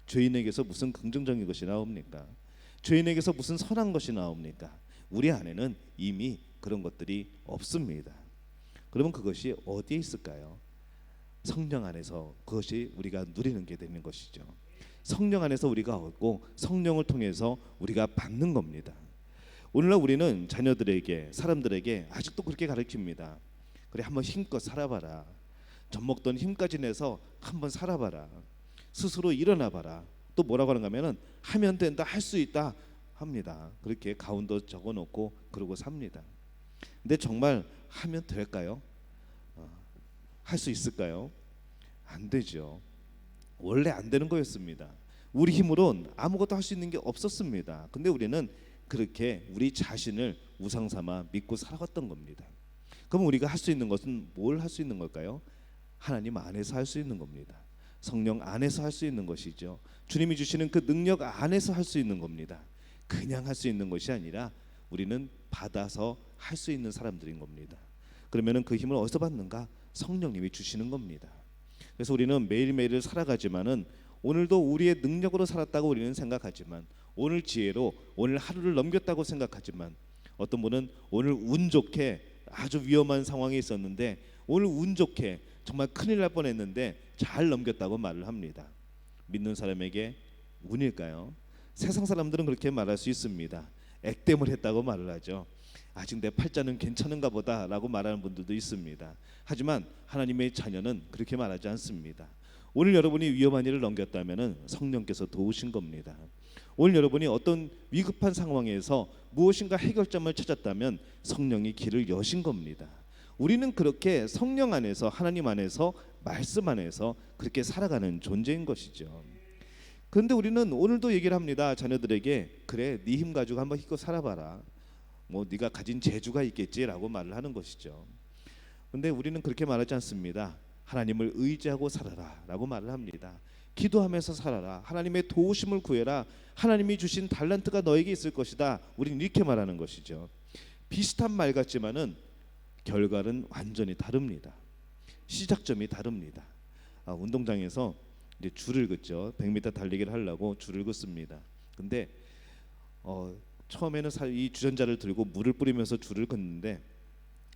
죄인에게서 무슨 긍정적인 것이 나옵니까? 죄인에게서 무슨 선한 것이 나옵니까? 우리 안에는 이미 그런 것들이 없습니다. 그러면 그것이 어디에 있을까요? 성령 안에서 그것이 우리가 누리는 게 되는 것이죠. 성령 안에서 우리가 얻고 성령을 통해서 우리가 받는 겁니다. 오늘날 우리는 자녀들에게, 사람들에게 아직도 그렇게 가르칩니다. 그래, 한번 힘껏 살아봐라. 젖먹던 힘까지 내서 한번 살아봐라. 스스로 일어나봐라. 또 뭐라고 하는가 하면은 하면 된다, 할 수 있다 합니다. 그렇게 가운데 적어놓고 그러고 삽니다. 근데 정말 하면 될까요? 할 수 있을까요? 안 되죠. 원래 안 되는 거였습니다. 우리 힘으로는 아무것도 할 수 있는 게 없었습니다. 근데 우리는 그렇게 우리 자신을 우상 삼아 믿고 살아갔던 겁니다. 그럼 우리가 할 수 있는 것은 뭘 할 수 있는 걸까요? 하나님 안에서 할 수 있는 겁니다. 성령 안에서 할 수 있는 것이죠. 주님이 주시는 그 능력 안에서 할 수 있는 겁니다. 그냥 할 수 있는 것이 아니라 우리는 받아서 할 수 있는 사람들인 겁니다. 그러면은 그 힘을 어디서 받는가? 성령님이 주시는 겁니다. 그래서 우리는 매일매일을 살아가지만은 오늘도 우리의 능력으로 살았다고 우리는 생각하지만, 오늘 지혜로 오늘 하루를 넘겼다고 생각하지만, 어떤 분은 오늘 운 좋게 아주 위험한 상황에 있었는데 오늘 운 좋게 정말 큰일 날 뻔했는데 잘 넘겼다고 말을 합니다. 믿는 사람에게 운일까요? 세상 사람들은 그렇게 말할 수 있습니다. 액땜을 했다고 말을 하죠. 아직 내 팔자는 괜찮은가 보다라고 말하는 분들도 있습니다. 하지만 하나님의 자녀는 그렇게 말하지 않습니다. 오늘 여러분이 위험한 일을 넘겼다면 성령께서 도우신 겁니다. 오늘 여러분이 어떤 위급한 상황에서 무엇인가 해결점을 찾았다면 성령이 길을 여신 겁니다. 우리는 그렇게 성령 안에서, 하나님 안에서, 말씀 안에서 그렇게 살아가는 존재인 것이죠. 그런데 우리는 오늘도 얘기를 합니다. 자녀들에게, 그래, 네 힘 가지고 한번 힘껏 살아봐라. 뭐 네가 가진 재주가 있겠지라고 말을 하는 것이죠. 그런데 우리는 그렇게 말하지 않습니다. 하나님을 의지하고 살아라라고 말을 합니다. 기도하면서 살아라. 하나님의 도우심을 구해라. 하나님이 주신 달란트가 너에게 있을 것이다. 우리는 이렇게 말하는 것이죠. 비슷한 말 같지만은 결과는 완전히 다릅니다. 시작점이 다릅니다. 운동장에서 이제 줄을 긋죠. 100m 달리기를 하려고 줄을 긋습니다. 근데 처음에는 이 주전자를 들고 물을 뿌리면서 줄을 긋는데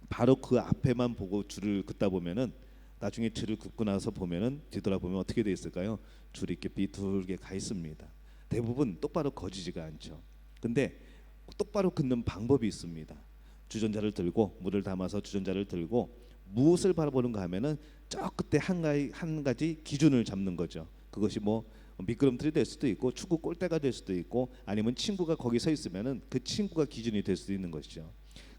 바로 그 앞에만 보고 줄을 긋다 보면은 나중에 줄을 긋고 나서 보면은 뒤돌아보면 어떻게 돼 있을까요? 줄이 이렇게 비둘게 가 있습니다. 대부분 똑바로 거지지가 않죠. 근데 똑바로 긋는 방법이 있습니다. 주전자를 들고 물을 담아서 주전자를 들고 무엇을 바라보는가 하면은 저 끝에 한 가지 기준을 잡는 거죠. 그것이 뭐 미끄럼틀이 될 수도 있고 축구 골대가 될 수도 있고 아니면 친구가 거기 서 있으면은 그 친구가 기준이 될 수도 있는 것이죠.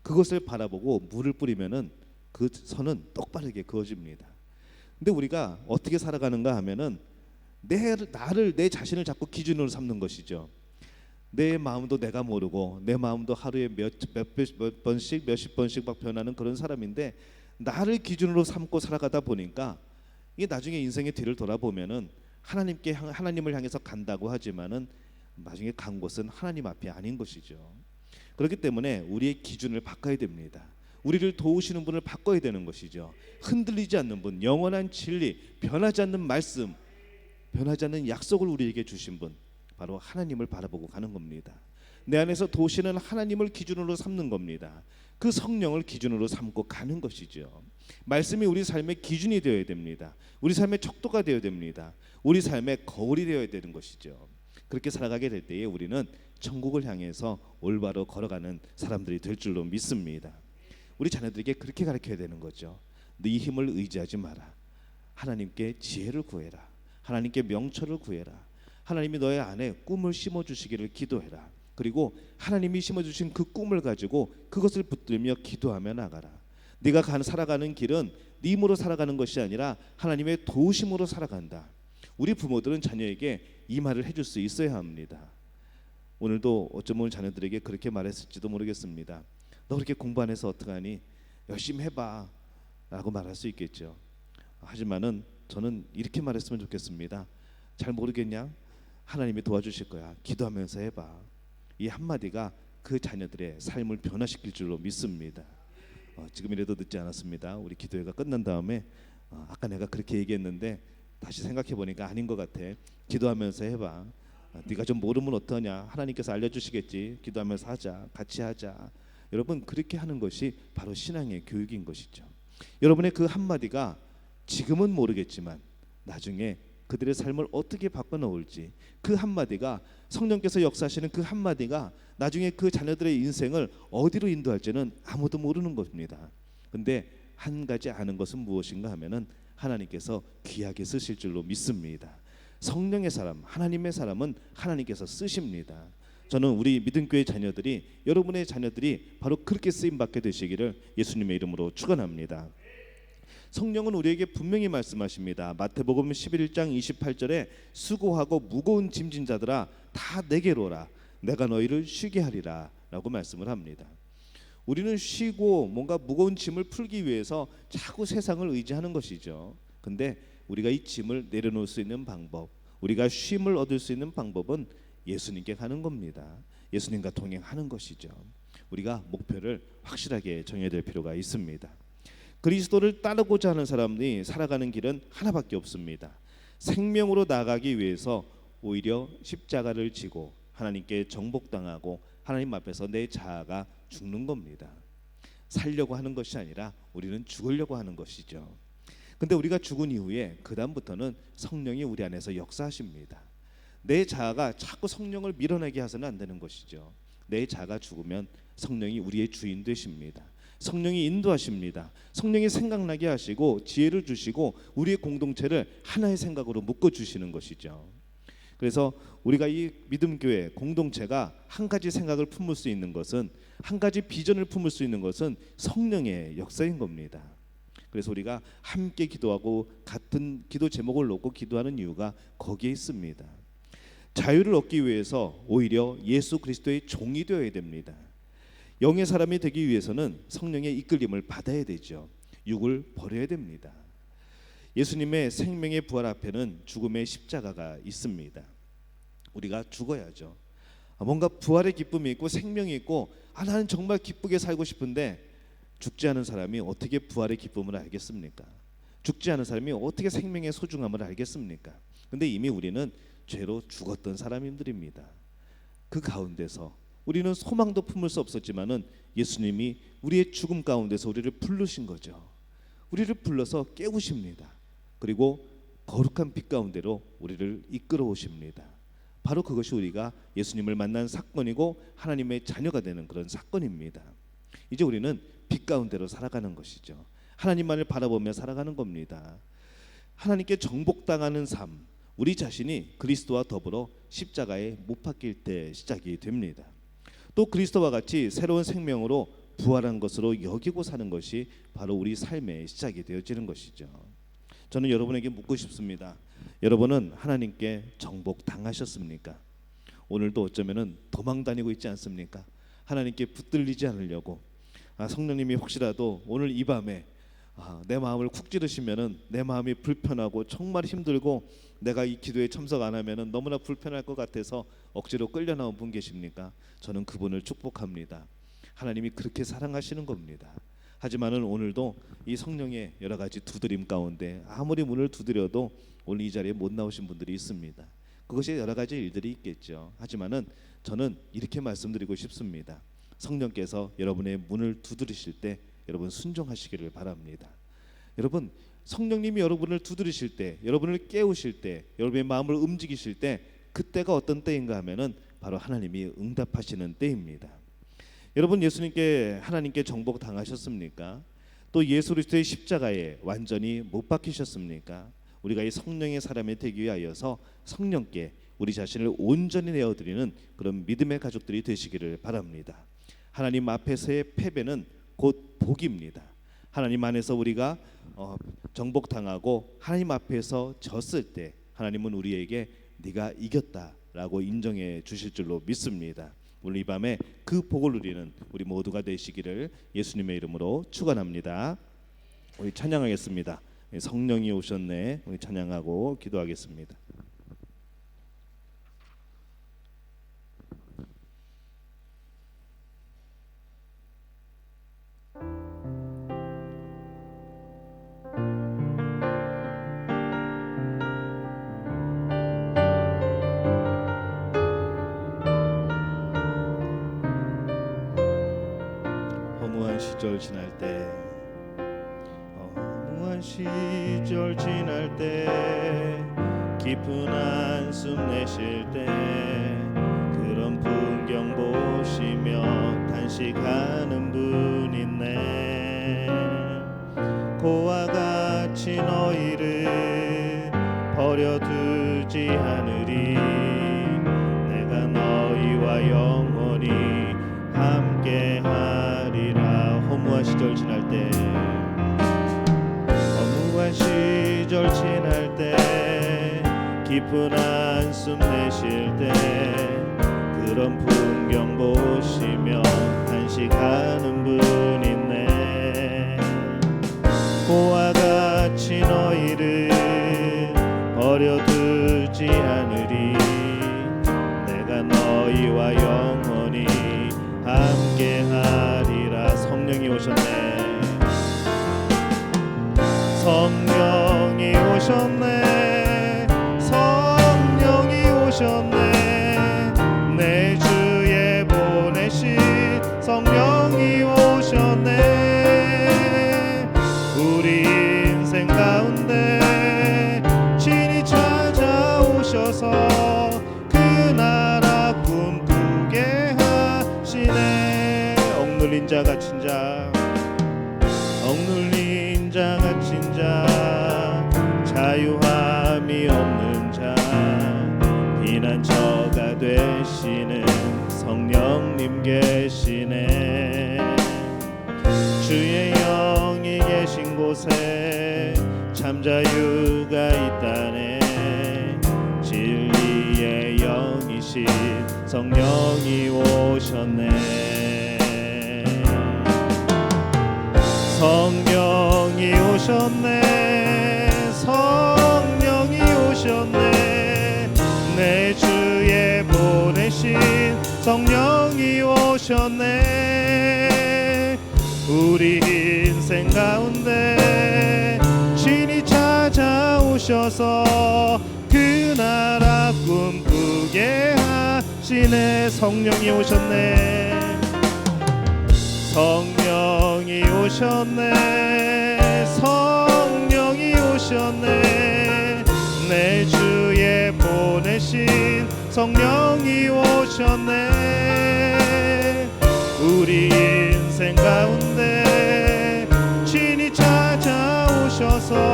그것을 바라보고 물을 뿌리면은 그 선은 똑바르게 그어집니다. 근데 우리가 어떻게 살아가는가 하면은 내 자신을 자꾸 기준으로 삼는 것이죠. 내 마음도 내가 모르고 내 마음도 하루에 몇 번씩 몇십 번씩 막 변하는 그런 사람인데 나를 기준으로 삼고 살아가다 보니까 이게 나중에 인생의 뒤를 돌아보면은 하나님을 향해서 간다고 하지만은 나중에 간 곳은 하나님 앞이 아닌 것이죠. 그렇기 때문에 우리의 기준을 바꿔야 됩니다. 우리를 도우시는 분을 바꿔야 되는 것이죠. 흔들리지 않는 분, 영원한 진리, 변하지 않는 말씀, 변하지 않는 약속을 우리에게 주신 분, 바로 하나님을 바라보고 가는 겁니다. 내 안에서 도우시는 하나님을 기준으로 삼는 겁니다. 그 성령을 기준으로 삼고 가는 것이죠. 말씀이 우리 삶의 기준이 되어야 됩니다. 우리 삶의 척도가 되어야 됩니다. 우리 삶의 거울이 되어야 되는 것이죠. 그렇게 살아가게 될 때에 우리는 천국을 향해서 올바로 걸어가는 사람들이 될 줄로 믿습니다. 우리 자녀들에게 그렇게 가르쳐야 되는 거죠. 네 힘을 의지하지 마라. 하나님께 지혜를 구해라. 하나님께 명철을 구해라. 하나님이 너의 안에 꿈을 심어주시기를 기도해라. 그리고 하나님이 심어주신 그 꿈을 가지고 그것을 붙들며 기도하며 나가라. 네가 살아가는 길은 네 힘으로 살아가는 것이 아니라 하나님의 도우심으로 살아간다. 우리 부모들은 자녀에게 이 말을 해줄 수 있어야 합니다. 오늘도 어쩌면 자녀들에게 그렇게 말했을지도 모르겠습니다. 너 그렇게 공부 안 해서 어떡하니? 열심히 해봐 라고 말할 수 있겠죠. 하지만은 저는 이렇게 말했으면 좋겠습니다. 잘 모르겠냐? 하나님이 도와주실 거야. 기도하면서 해봐. 이 한마디가 그 자녀들의 삶을 변화시킬 줄로 믿습니다. 지금이라도 늦지 않았습니다. 우리 기도회가 끝난 다음에 아까 내가 그렇게 얘기했는데 다시 생각해 보니까 아닌 것 같아. 기도하면서 해봐. 네가 좀 모르면 어떠냐? 하나님께서 알려주시겠지. 기도하면서 하자. 같이 하자. 여러분, 그렇게 하는 것이 바로 신앙의 교육인 것이죠. 여러분의 그 한마디가 지금은 모르겠지만 나중에 그들의 삶을 어떻게 바꿔놓을지, 그 한마디가, 성령께서 역사하시는 그 한마디가 나중에 그 자녀들의 인생을 어디로 인도할지는 아무도 모르는 것입니다. 근데 한 가지 아는 것은 무엇인가 하면은 하나님께서 귀하게 쓰실 줄로 믿습니다. 성령의 사람, 하나님의 사람은 하나님께서 쓰십니다. 저는 우리 믿음교회 자녀들이, 여러분의 자녀들이 바로 그렇게 쓰임받게 되시기를 예수님의 이름으로 축원합니다. 성령은 우리에게 분명히 말씀하십니다. 마태복음 11장 28절에 수고하고 무거운 짐진 자들아 다 내게로 오라 내가 너희를 쉬게 하리라 라고 말씀을 합니다. 우리는 쉬고 뭔가 무거운 짐을 풀기 위해서 자꾸 세상을 의지하는 것이죠. 근데 우리가 이 짐을 내려놓을 수 있는 방법, 우리가 쉼을 얻을 수 있는 방법은 예수님께 가는 겁니다. 예수님과 동행하는 것이죠. 우리가 목표를 확실하게 정해야 될 필요가 있습니다. 그리스도를 따르고자 하는 사람이 살아가는 길은 하나밖에 없습니다. 생명으로 나아가기 위해서 오히려 십자가를 지고 하나님께 정복당하고 하나님 앞에서 내 자아가 죽는 겁니다. 살려고 하는 것이 아니라 우리는 죽으려고 하는 것이죠. 근데 우리가 죽은 이후에 그 다음부터는 성령이 우리 안에서 역사하십니다. 내 자아가 자꾸 성령을 밀어내게 해서는 안 되는 것이죠. 내 자아가 죽으면 성령이 우리의 주인 되십니다. 성령이 인도하십니다. 성령이 생각나게 하시고 지혜를 주시고 우리의 공동체를 하나의 생각으로 묶어주시는 것이죠. 그래서 우리가 이 믿음교회 공동체가 한 가지 생각을 품을 수 있는 것은, 한 가지 비전을 품을 수 있는 것은 성령의 역사인 겁니다. 그래서 우리가 함께 기도하고 같은 기도 제목을 놓고 기도하는 이유가 거기에 있습니다. 자유를 얻기 위해서 오히려 예수 그리스도의 종이 되어야 됩니다. 영의 사람이 되기 위해서는 성령의 이끌림을 받아야 되죠. 육을 버려야 됩니다. 예수님의 생명의 부활 앞에는 죽음의 십자가가 있습니다. 우리가 죽어야죠. 뭔가 부활의 기쁨이 있고 생명이 있고, 나는 정말 기쁘게 살고 싶은데 죽지 않은 사람이 어떻게 부활의 기쁨을 알겠습니까? 죽지 않은 사람이 어떻게 생명의 소중함을 알겠습니까? 근데 이미 우리는 죄로 죽었던 사람들입니다. 그 가운데서 우리는 소망도 품을 수 없었지만은 예수님이 우리의 죽음 가운데서 우리를 부르신 거죠. 우리를 불러서 깨우십니다. 그리고 거룩한 빛 가운데로 우리를 이끌어 오십니다. 바로 그것이 우리가 예수님을 만난 사건이고 하나님의 자녀가 되는 그런 사건입니다. 이제 우리는 빛 가운데로 살아가는 것이죠. 하나님만을 바라보며 살아가는 겁니다. 하나님께 정복당하는 삶, 우리 자신이 그리스도와 더불어 십자가에 못 박힐 때 시작이 됩니다. 또 그리스도와 같이 새로운 생명으로 부활한 것으로 여기고 사는 것이 바로 우리 삶의 시작이 되어지는 것이죠. 저는 여러분에게 묻고 싶습니다. 여러분은 하나님께 정복 당하셨습니까? 오늘도 어쩌면은 도망 다니고 있지 않습니까? 하나님께 붙들리지 않으려고. 성령님이 혹시라도 오늘 이 밤에 내 마음을 쿡 찌르시면은, 내 마음이 불편하고 정말 힘들고 내가 이 기도에 참석 안 하면은 너무나 불편할 것 같아서 억지로 끌려 나온 분 계십니까? 저는 그분을 축복합니다. 하나님이 그렇게 사랑하시는 겁니다. 하지만은 오늘도 이 성령의 여러 가지 두드림 가운데 아무리 문을 두드려도 오늘 이 자리에 못 나오신 분들이 있습니다. 그것이 여러 가지 일들이 있겠죠. 하지만은 저는 이렇게 말씀드리고 싶습니다. 성령께서 여러분의 문을 두드리실 때 여러분 순종하시기를 바랍니다. 여러분, 성령님이 여러분을 두드리실 때, 여러분을 깨우실 때, 여러분의 마음을 움직이실 때, 그때가 어떤 때인가 하면은 바로 하나님이 응답하시는 때입니다. 여러분, 예수님께, 하나님께 정복 당하셨습니까? 또 예수 그리스도의 십자가에 완전히 못 박히셨습니까? 우리가 이 성령의 사람이 되기 위하여서 성령께 우리 자신을 온전히 내어드리는 그런 믿음의 가족들이 되시기를 바랍니다. 하나님 앞에서의 패배는 곧 복입니다. 하나님 안에서 우리가 정복당하고 하나님 앞에서 졌을 때 하나님은 우리에게 네가 이겼다라고 인정해 주실 줄로 믿습니다. 오늘 이 밤에 그 복을 누리는 우리 모두가 되시기를 예수님의 이름으로 축원합니다. 우리 찬양하겠습니다. 성령이 오셨네. 우리 찬양하고 기도하겠습니다. 허무한 시절 지날 때, 허무한 시절 지날 때, 깊은 한숨 내쉴 때, 그런 풍경 보시며 단식하는 분 있네. 고와 같이 너희를 버려두지 않으리. 내가 너희와 영원히 함께하리라. 허무한 시절 지날 때, 허무한 시절 지날 때, 깊은 한숨 내쉴 때, 그런 풍경 보시며 단식하는 분 있네. 고와 같이 너희를 버려두지 않으리. 내가 너희와 영원히 함께하리라. 성령이 오셨네. 성령이 오셨네. 성령이 오셨네. 내 주에 보내신 성령이 오셨네. 우리 인생 가운데 친히 찾아오셔서 그 나라 꿈꾸게 하시네. 억눌린 자 갇힌 자, 억눌린 자 갇힌 자, 자유함이 없는 자, 피난처가 되시는 성령님 계시네. 주의 영이 계신 곳에 참 자유가 있다네. 진리의 영이신 성령이 오셨네. 성령이 오셨네. 성령이 오셨네. 내 주에 보내신 성령이 오셨네. 우리 인생 가운데 친히 찾아오셔서 그 나라 꿈꾸게 하시네. 성령이 오셨네. 성령이 오셨네. 성령이 오셨네. 내 주에 보내신 성령이 오셨네. 우리 인생 가운데 친히 찾아오셔서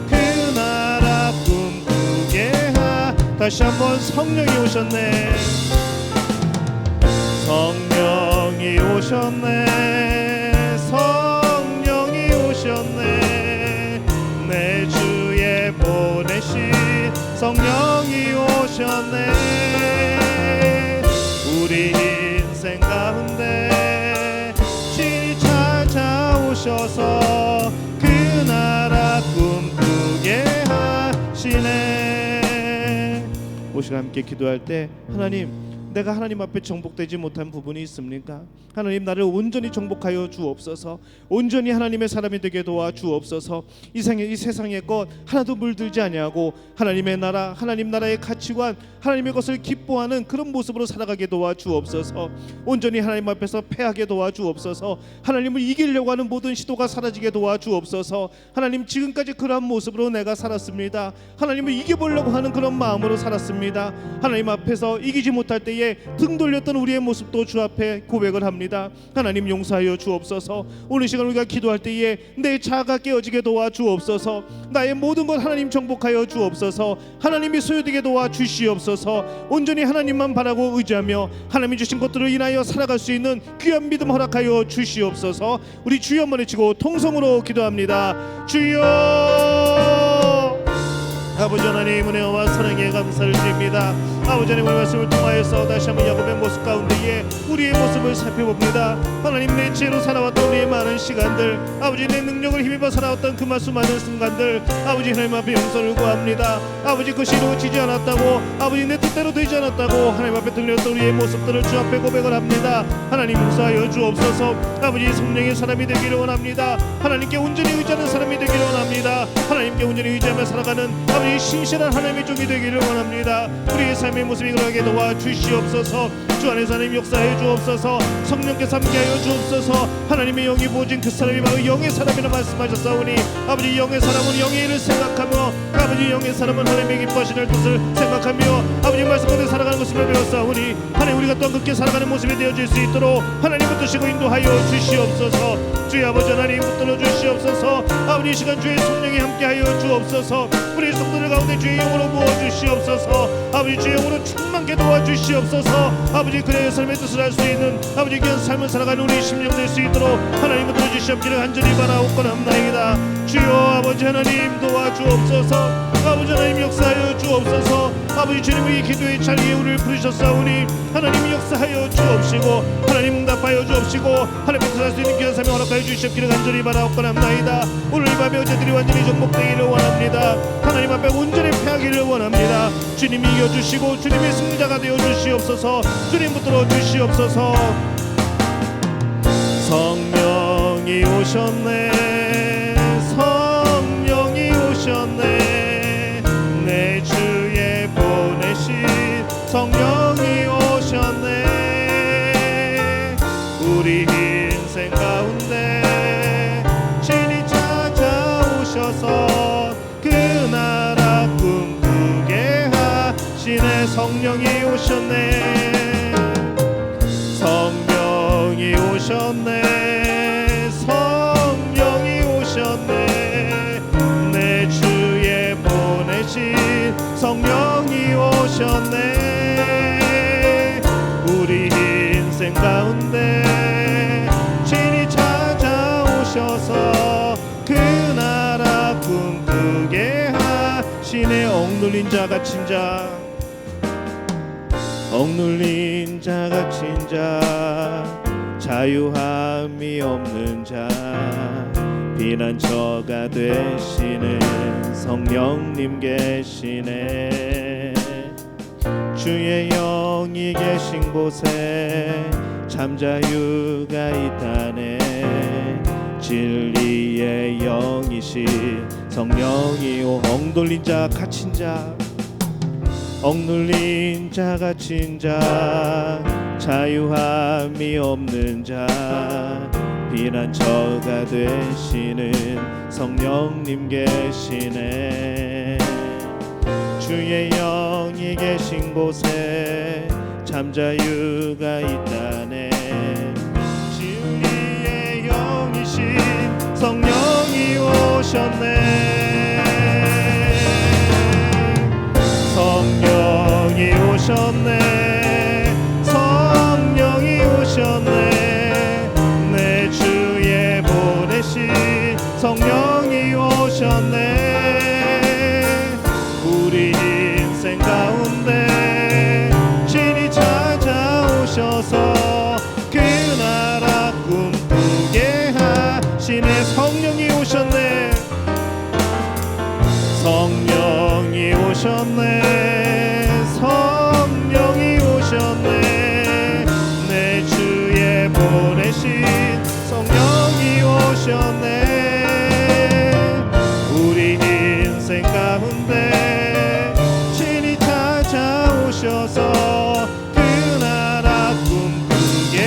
그 나라 꿈꾸게 다시 한번 성령이 오셨네. 성령이 오셨네. 성령이 오셨네. 내 주에 보내신 성령이 오셨네. 우리 인생 가운데 친히 찾아오셔서 그 나라 꿈꾸게 하시네. 오시가 함께 기도할 때, 하나님, 내가 하나님 앞에 정복되지 못한 부분이 있습니까? 하나님, 나를 온전히 정복하여 주옵소서. 온전히 하나님의 사람이 되게 도와 주옵소서. 이 세상의 것 하나도 물들지 아니하고 하나님의 나라, 하나님 나라의 가치관, 하나님의 것을 기뻐하는 그런 모습으로 살아가게 도와 주옵소서. 온전히 하나님 앞에서 패하게 도와 주옵소서. 하나님을 이기려고 하는 모든 시도가 사라지게 도와 주옵소서. 하나님, 지금까지 그러한 모습으로 내가 살았습니다. 하나님을 이겨보려고 하는 그런 마음으로 살았습니다. 하나님 앞에서 이기지 못할 때에 등 돌렸던 우리의 모습도 주 앞에 고백을 합니다. 하나님, 용서하여 주옵소서. 오늘 시간 우리가 기도할 때에 내 자아가 깨어지게 도와 주옵소서. 나의 모든 것 하나님 정복하여 주옵소서. 하나님이 소유되게 도와 주시옵소서. 온전히 하나님만 바라고 의지하며 하나님이 주신 것들을 인하여 살아갈 수 있는 귀한 믿음 허락하여 주시옵소서. 우리 주여 한번 외치고 통성으로 기도합니다. 주여, 아버지 하나님 은혜와 사랑에 감사를 드립니다. 아버지 하나님 오늘 말씀을 통하여서 다시 한번 야곱의 모습 가운데에 우리의 모습을 살펴봅니다. 하나님 내 죄로 살아왔던 우리의 많은 시간들, 아버지 내 능력을 힘입어 살아왔던 그 수많은 순간들, 아버지 하나님 앞에 용서를 구합니다. 아버지 그것이 이루어지지 않았다고, 아버지 내 뜻대로 되지 않았다고 하나님 앞에 들렸던 우리의 모습들을 주 앞에 고백을 합니다. 하나님 용서하여 주옵소서. 아버지 성령의 사람이 되기를 원합니다. 하나님께 온전히 의지하는 사람이 되기를 원합니다. 하나님께 온전히 의지하며 살아가는 아버지 신실한 하나님의 종이 되기를 원합니다. 우리의 삶의 모습이 그러하게 도와주시옵소서. 주 안에서 하나님 역사해 주옵소서. 성령께서 함께하여 주옵소서. 하나님의 영이 부어진 그 사람이 바로 영의 사람이라 말씀하셨사오니 아버지 영의 사람은 영의 일을 생각하며 아버지 영의 사람은 하나님의 기뻐하시는 뜻을 생각하며 아버지 말씀 가운데 살아가는 것을 배웠사오니 하나님 우리가 또한 그렇게 살아가는 모습이 되어질 수 있도록 하나님 붙드시고 인도하여 주시옵소서. 주의 아버지 하나님 붙들어 주시옵소서. 아버지 이 시간 주의 성령이 함께하여 주옵소서. 우리 성도들 가운데 주의 영으로 부어주시옵소서. 아버지 주의 영으로 충만케 도와주시옵소서. 아버지 그의 삶의 뜻을 할 수 있는 아버지 귀한 삶을 살아가는 우리 심령 될 수 있도록 하나님 붙들어 주시옵기를 간절히 바라옵건합나이다. 주여 아버지 하나님 도와주옵소서. 아버지 하나님 역사하여 주옵소서. 아버지 주님의 기도의 자리에 우리를 부르셨사오니 하나님 역사하여 주옵시고 하나님 응답하여 주옵시고 하나님 뜻을 할 수 있는 귀한 삶을 허락하여 주시옵기를 간절히 바라옵건합나이다. 오늘 이 밤에 어제들이 완전히 정복되기를 원합니다. 하나님 앞에 온전히 패하기를 원합니다. 주님이 이겨주시고 주님의 승리자가 되어 주시옵소서. 주님 붙들어 주시옵소서. 성령이 오셨네. 성령이 오셨네. 내 주에 보내신 성령이 오셨네. 우리 인생 가운데 진히 찾아오셔서 그 나라 꿈꾸게 하시네. 성령이 오셨네. 성령이 오셨네. 성령이 오셨네. 내 주에 보내신 성령이 오셨네. 우리 인생 가운데 진히 찾아오셔서 그 나라 꿈꾸게 하시네. 억눌린 자 갇힌 자, 억눌린 자 갇힌 자, 자유함이 없는 자, 피난처가 되시는 성령님 계시네. 주의 영이 계신 곳에 참 자유가 있다네. 진리의 영이신 성령이요. 억눌린 자 갇힌 자, 억눌린 자 갇힌 자, 자유함이 없는 자, 피난처가 되시는 성령님 계시네. 주의 영이 계신 곳에 참 자유가 있다네. 진리의 영이신 성령이 오셨네. 성령이 오셨네. 성령이 오셨네. 내 주에 보내신 성령이 오셨네. 우리 인생 가운데 진히 찾아오셔서 그 나라 꿈꾸게 하시네. 성령이 오셨네. 성령이 오셨네. 성령이 오셨네. 내 주에 보내신 성령이 오셨네. 우리 인생 가운데 친히 찾아오셔서 그 나라 꿈꾸게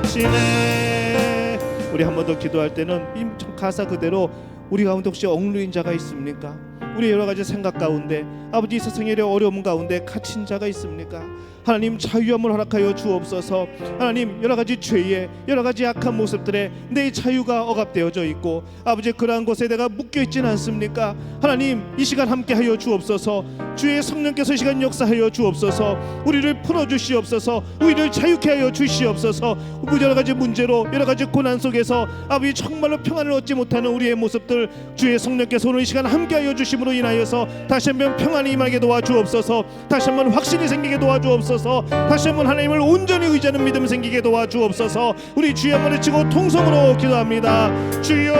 하시네. 우리 한 번 더 기도할 때는 이 가사 그대로 우리 가운데 혹시 억눌린 자가 있습니까? 우리 여러 가지 생각 가운데 아버지 세상의 어려움 가운데 갇힌 자가 있습니까? 하나님 자유함을 허락하여 주옵소서. 하나님 여러 가지 죄의 여러 가지 악한 모습들에 내 자유가 억압되어져 있고 아버지 그러한 곳에 내가 묶여 있지는 않습니까? 하나님 이 시간 함께하여 주옵소서. 주의 성령께서 이 시간 역사하여 주옵소서. 우리를 풀어주시옵소서. 우리를 자유케 하여 주시옵소서. 여러 가지 문제로 여러 가지 고난 속에서 아버지 정말로 평안을 얻지 못하는 우리의 모습들 주의 성령께서 오늘 이 시간 함께하여 주심으로 말씀으로 인하여서 다시 한번 평안이 임하게 도와주옵소서. 다시 한번 확신이 생기게 도와주옵소서. 다시 한번 하나님을 온전히 의지하는 믿음 생기게 도와주옵소서. 우리 주여 한번 외치고 통성으로 기도합니다. 주여,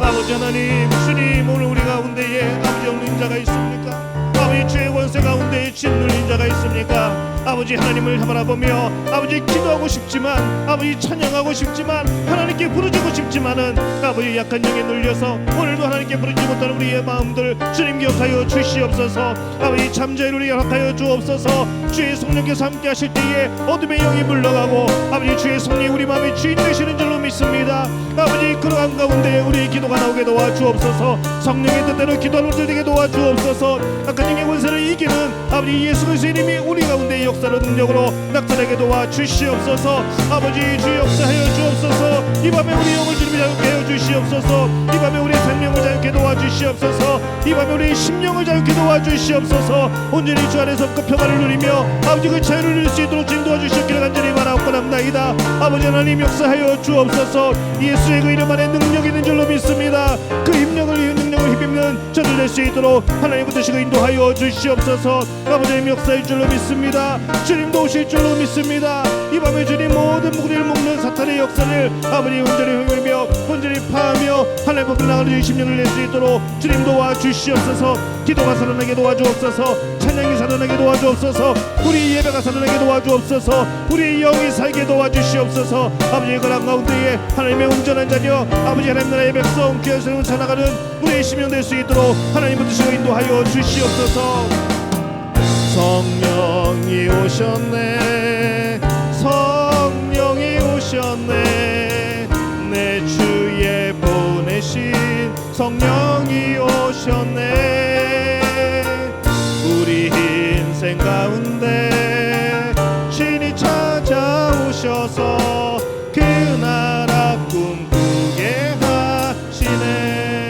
아버지 하나님, 주님, 오늘 우리 가운데에 아버지 없는 자가 있습니까? 아버지 죄의 권세 가운데 짓눌린 자가 있습니까? 아버지 하나님을 바라보며 아버지 기도하고 싶지만, 아버지 찬양하고 싶지만, 하나님께 부르짖고 싶지만은 아버지 약한 영에 눌려서 오늘도 하나님께 부르짖지 못하는 우리의 마음들 주님 기억하여 주시옵소서. 아버지 잠자리를 허락하여 주옵소서. 주의 성령께서 함께 하실 때에 어둠의 영이 물러가고 아버지 주의 성령이 우리 마음의 주인 되시는 줄로 믿습니다. 아버지 그러한 가운데 우리의 기도가 나오게 도와주옵소서. 성령의 뜻대로 기도하는 것들 되게 도와주옵소서. 악한 영의 권세를 이기는 아버지 예수 그리스도의 이름이 우리 가운데 역사로 능력으로 나타나게 도와주시옵소서. 아버지 주 역사하여 주옵소서. 이 밤에 우리 영을 주님이 자유케 하여 주시옵소서. 이 밤에 우리의 생명을 자유케 도와주시옵소서. 이 밤에 우리의 심령을 자유케 도와주시옵소서. 온전히 주 안에서 그 평안을 누리며 아버지 그 자유를 누릴 수 있도록 지금 도와주시옵기를 간절히 바라옵나이다. 아버지 하나님 역사하여 주옵소서. 예수의 그 이름 안에 능력이 있는 줄로 믿습니다. 그 능력을 힘입는 저들 될 수 있도록 하나님 붙드시고 인도하여 주시옵소서. 아버지 하나님 역사할 줄로 믿습니다. 주님도 오실 줄로 믿습니다. 이 밤에 주님 모든 무리를 묶는 사탄의 역사를 아버지 온전히 흥미며 온전히 파하며 하나님 법을 나가는 20년을 낼 수 있도록 주님 도와주시옵소서. 기도가 살아나게 도와주옵소서. 찬양이 살아나게 도와주옵소서. 우리 예배가 살아나게 도와주옵소서. 우리 영이 살게 도와주시옵소서. 아버지의 거란 가운데에 하나님의 온전한 자녀 아버지 하나님 나라의 백성 귀한 세운 살아가는 우리의 심령 될 수 있도록 하나님 붙드시고 인도하여 주시옵소서. 성령이 오셨네. 성령이 오셨네. 내 주에 보내신 성령이 오셨네. 우리 인생 가운데 신이 찾아오셔서 그 나라 꿈꾸게 하시네.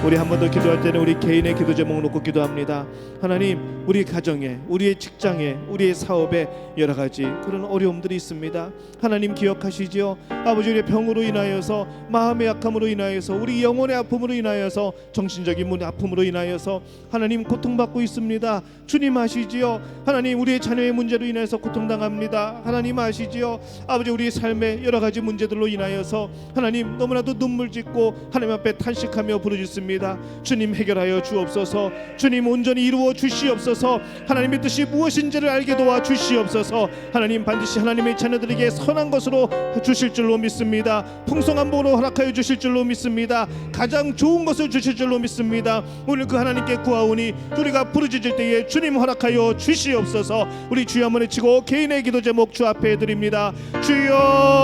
우리 한 번 더 기도할 때는 우리 개인의 기도 제목을 놓고 기도합니다. 하나님, 우리 가정에, 우리의 직장에, 우리의 사업에 여러 가지 그런 어려움들이 있습니다. 하나님 기억하시지요. 아버지, 우리의 병으로 인하여서, 마음의 약함으로 인하여서, 우리 영혼의 아픔으로 인하여서, 정신적인 아픔으로 인하여서 하나님 고통받고 있습니다. 주님 아시지요. 하나님, 우리의 자녀의 문제로 인해서 고통당합니다. 하나님 아시지요. 아버지, 우리의 삶의 여러 가지 문제들로 인하여서 하나님 너무나도 눈물 짓고 하나님 앞에 탄식하며 부르짖습니다. 주님 해결하여 주옵소서. 주님 온전히 이루어 주시옵소서. 하나님의 뜻이 무엇인지를 알게 도와 주시옵소서. 하나님 반드시 하나님의 자녀들에게 선한 것으로 주실 줄로 믿습니다. 풍성한 복으로 허락하여 주실 줄로 믿습니다. 가장 좋은 것을 주실 줄로 믿습니다. 오늘 그 하나님께 구하오니 우리가 부르짖을 때에 주님 허락하여 주시옵소서. 우리 주여 한번 외치고 개인의 기도 제목 주 앞에 드립니다.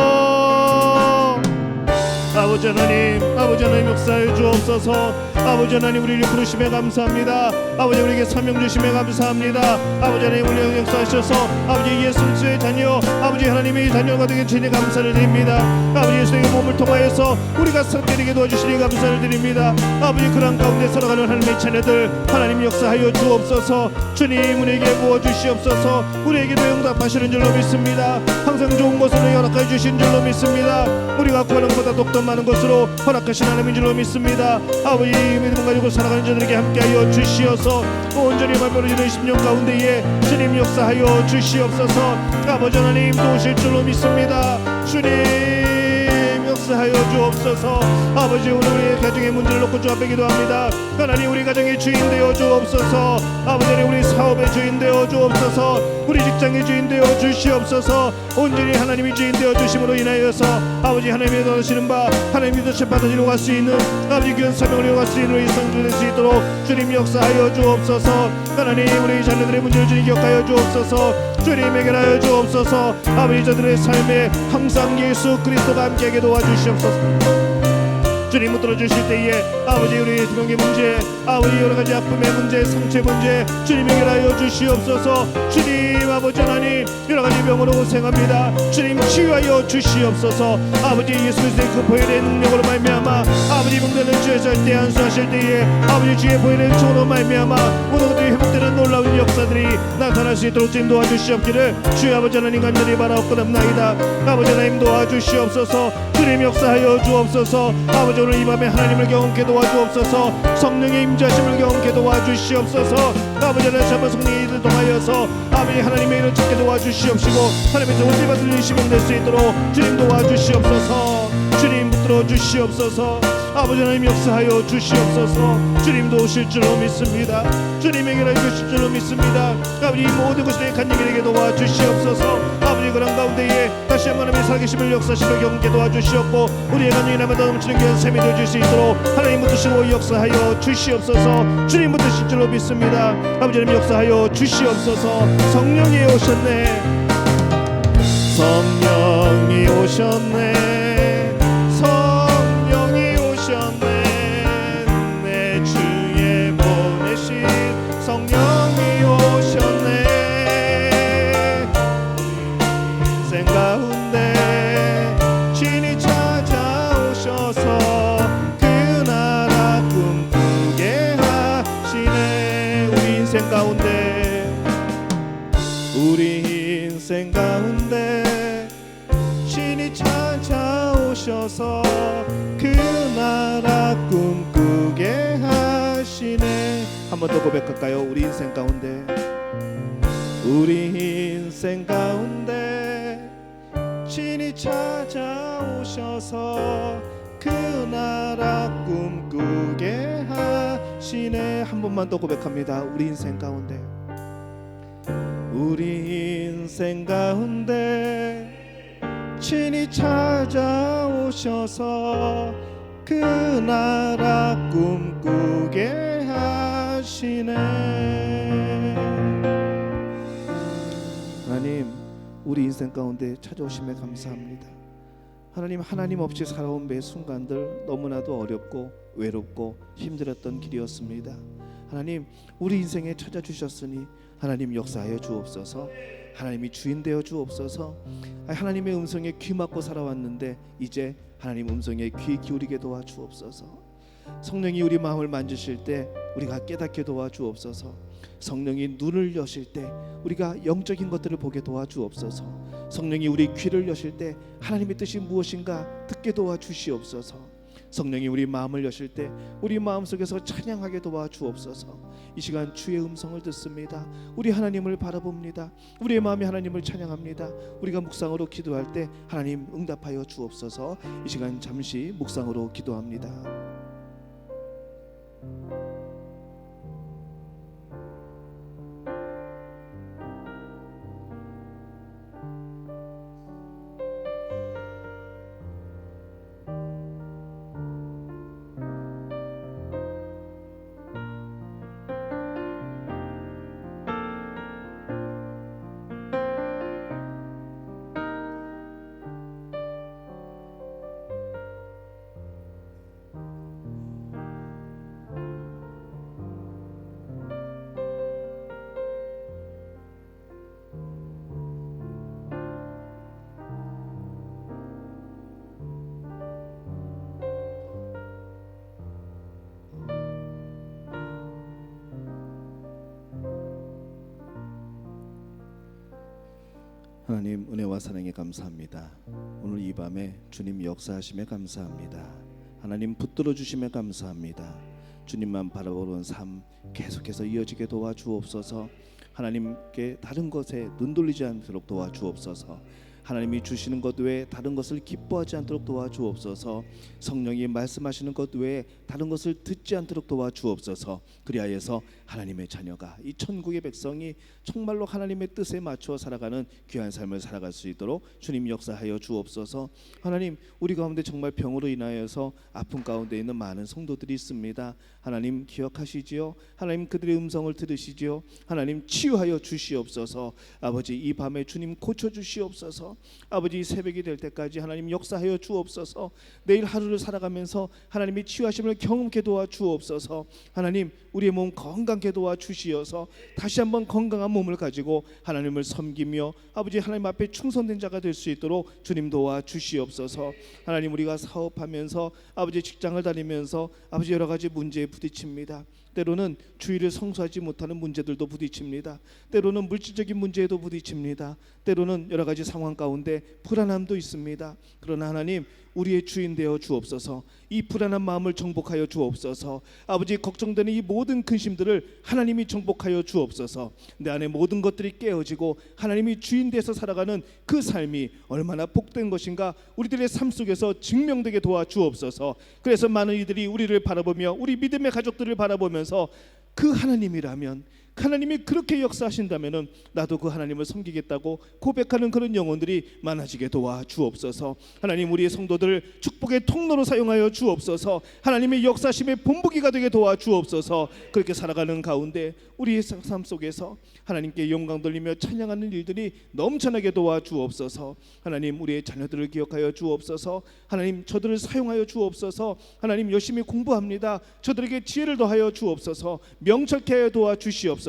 주여, 아버지 하나님, 아버지 하나님 역사해 주옵소서. 아버지 하나님, 우리를 부르심에 감사합니다. 아버지, 우리에게 사명 주심에 감사합니다. 아버지 하나님, 우리를 역사하셔서 아버지 예수 그리스도의 자녀, 아버지 하나님의 자녀가 되게 주님 감사를 드립니다. 아버지 예수의 몸을 통하여서 우리가 상대되게 도와주시니 감사를 드립니다. 아버지, 그런 가운데 살아가는 하나님의 자녀들 하나님 역사하여 주옵소서. 주님 우리에게 부어주시옵소서. 우리에게도 응답하시는 줄로 믿습니다. 항상 좋은 것으로 허락해 주신 줄로 믿습니다. 우리가 구하는 것보다 독도 많은 것으로 허락하신 하나님인 줄로 믿습니다. 아버지, 믿음 가지고 살아가는 자들에게 함께하여 주시어서 온전히 말벌어지는 10년 가운데에 주님 역사하여 주시옵소서. 아버지 하나님 도우실 줄로 믿습니다. 주님 역사하여 주옵소서. 아버지, 오늘 우리의 가정의 문제를 놓고 주 앞에 기도합니다. 하나님, 우리 가정의 주인 되어 주옵소서. 아버지 하나님, 우리 사업의 주인 되어 주옵소서. 우리 직장의 주인 되어 주시옵소서. 온전히 하나님이 주인 되어 주심으로 인하여서 아버지 하나님이 도와주시는 바 하나님이 뜻을 받아 이루어갈 수 있는 아버지 귀한 사명을 이루어갈 수 있는 우리 성도 될 수 있도록 주님 역사하여 주옵소서. 하나님, 우리 자녀들의 문제를 주님 기억하여 주옵소서. 주님 해결하여 주옵소서. 아버지, 저들의 삶에 항상 예수 그리스도가 함께하게 도와주시옵소서. 주님 붙들어 주실 때에 아버지, 우리 병의 문제, 아버지 여러 가지 아픔의 문제, 상처의 문제 주님 해결하여 주시옵소서. 주님 아버지 하나님, 여러 가지 병으로 고생합니다. 주님 치유하여 주시옵소서. 아버지 예수 그리스도의 그 보혈의 능력으로 말미암아 아버지 병들는 주에서 때 안수하실 때에 아버지 주의 보혈의 능력으로 말미암아 모든 것들이 회복되는 놀라운 역사들이 나타날 수 있도록 주님 도와주시옵기를 주의 아버지 하나님 간절히 바라옵나이다. 아버지 하나님 도와주시옵소서. 주님 역사하여 주옵소서. 아버지, 오늘 이 밤에 하나님을 경험케 도와주옵소서. 성령의 임재하심을 경험케 도와주시옵소서. 아버지 하나님 잡아 성령의 일을 통하여서 아버지 하나님의 일을 찾게 도와주시옵시고 하나님의 좋은 받을 일심을 낼 수 있도록 주님 도와주시옵소서. 주님 붙들어 주시옵소서. 아버지 하나님 역사하여 주시옵소서. 주님도 오실 줄로 믿습니다. 주님에게나 이루실 줄로 믿습니다. 아버지 이 모든 것을 간증에게 도와주시옵소서. 아버지 그런 가운데에 다시 한번 하나님의 살아계심을 역사하시며 경험케 도와주시옵고 우리의 간증이 날마다 넘치는 귀한 샘이 되어줄 수 있도록 하나님 붙드시고 역사하여 주시옵소서. 주님 붙드실 줄로 믿습니다. 아버지 하나님 역사하여 주시옵소서. 성령이 오셨네. 성령이 오셨네. 성령이 오셨네. 내 주에 보내신 성령이 오셨네. 인생 가운데 주님 찾아오셔서 그 나라 꿈꾸게 하시네. 우리 인생 가운데 우리 인생 가운데 신이 찾아오셔서 그 나라 꿈꾸게 하시네. 한 번 더 고백할까요? 우리 인생 가운데 우리 인생 가운데 신이 찾아오셔서 그 나라 꿈꾸게 하시네. 한 번만 더 고백합니다. 우리 인생 가운데 우리 인생 가운데 친히 찾아오셔서 그 나라 꿈꾸게 하시네. 하나님 우리 인생 가운데 찾아오심에 감사합니다. 하나님 없이 살아온 매 순간들 너무나도 어렵고 외롭고 힘들었던 길이었습니다. 하나님 우리 인생에 찾아주셨으니 하나님 역사하여 주옵소서. 하나님이 주인 되어 주옵소서. 하나님의 음성에 귀 막고 살아왔는데 이제 하나님 음성에 귀 기울이게 도와주옵소서. 성령이 우리 마음을 만지실 때 우리가 깨닫게 도와주옵소서. 성령이 눈을 여실 때 우리가 영적인 것들을 보게 도와주옵소서. 성령이 우리 귀를 여실 때 하나님의 뜻이 무엇인가 듣게 도와주시옵소서. 성령이 우리 마음을 여실 때 우리 마음속에서 찬양하게 도와주옵소서. 이 시간 주의 음성을 듣습니다. 우리 하나님을 바라봅니다. 우리의 마음이 하나님을 찬양합니다. 우리가 묵상으로 기도할 때 하나님 응답하여 주옵소서. 이 시간 잠시 묵상으로 기도합니다. 하나님 은혜와 사랑에 감사합니다. 오늘 이 밤에 주님 역사하심에 감사합니다. 하나님 붙들어 주심에 감사합니다. 주님만 바라보는 삶 계속해서 이어지게 도와주옵소서. 하나님께 다른 것에 눈 돌리지 않도록 도와주옵소서. 하나님이 주시는 것 외에 다른 것을 기뻐하지 않도록 도와주옵소서. 성령이 말씀하시는 것 외에 다른 것을 듣지 않도록 도와주옵소서. 그리하여서 하나님의 자녀가 이 천국의 백성이 정말로 하나님의 뜻에 맞춰 살아가는 귀한 삶을 살아갈 수 있도록 주님 역사하여 주옵소서. 하나님 우리 가운데 정말 병으로 인하여서 아픈 가운데 있는 많은 성도들이 있습니다. 하나님 기억하시지요. 하나님 그들의 음성을 들으시지요. 하나님 치유하여 주시옵소서. 아버지 이 밤에 주님 고쳐주시옵소서. 아버지 새벽이 될 때까지 하나님 역사하여 주옵소서. 내일 하루를 살아가면서 하나님의 치유하심을 경험케 도와주옵소서. 하나님 우리의 몸 건강케 도와주시어서 다시 한번 건강한 몸을 가지고 하나님을 섬기며 아버지 하나님 앞에 충성된 자가 될 수 있도록 주님 도와주시옵소서. 하나님 우리가 사업하면서 아버지 직장을 다니면서 아버지 여러 가지 문제에 부딪힙니다. 때로는 주의를 성수하지 못하는 문제들도 부딪힙니다. 때로는 물질적인 문제에도 부딪힙니다. 때로는 여러 가지 상황 가운데 불안함도 있습니다. 그러나 하나님 우리의 주인 되어 주옵소서. 이 불안한 마음을 정복하여 주옵소서. 아버지, 걱정되는 이 모든 근심들을 하나님이 정복하여 주옵소서. 내 안에 모든 것들이 깨어지고 하나님이 주인 되어서 살아가는 그 삶이 얼마나 복된 것인가 우리들의 삶 속에서 증명되게 도와 주옵소서. 그래서 많은 이들이 우리를 바라보며 우리 믿음의 가족들을 바라보면서 그 하나님이라면, 하나님이 그렇게 역사하신다면은 나도 그 하나님을 섬기겠다고 고백하는 그런 영혼들이 많아지게 도와 주옵소서. 하나님, 우리의 성도들을 축복의 통로로 사용하여 주옵소서. 하나님의 역사심의 본보기가 되게 도와 주옵소서. 그렇게 살아가는 가운데 우리의 삶 속에서 하나님께 영광 돌리며 찬양하는 일들이 넘쳐나게 도와 주옵소서. 하나님, 우리의 자녀들을 기억하여 주옵소서. 하나님, 저들을 사용하여 주옵소서. 하나님, 열심히 공부합니다. 저들에게 지혜를 더하여 주옵소서. 명철케 하여 도와 주시옵소서.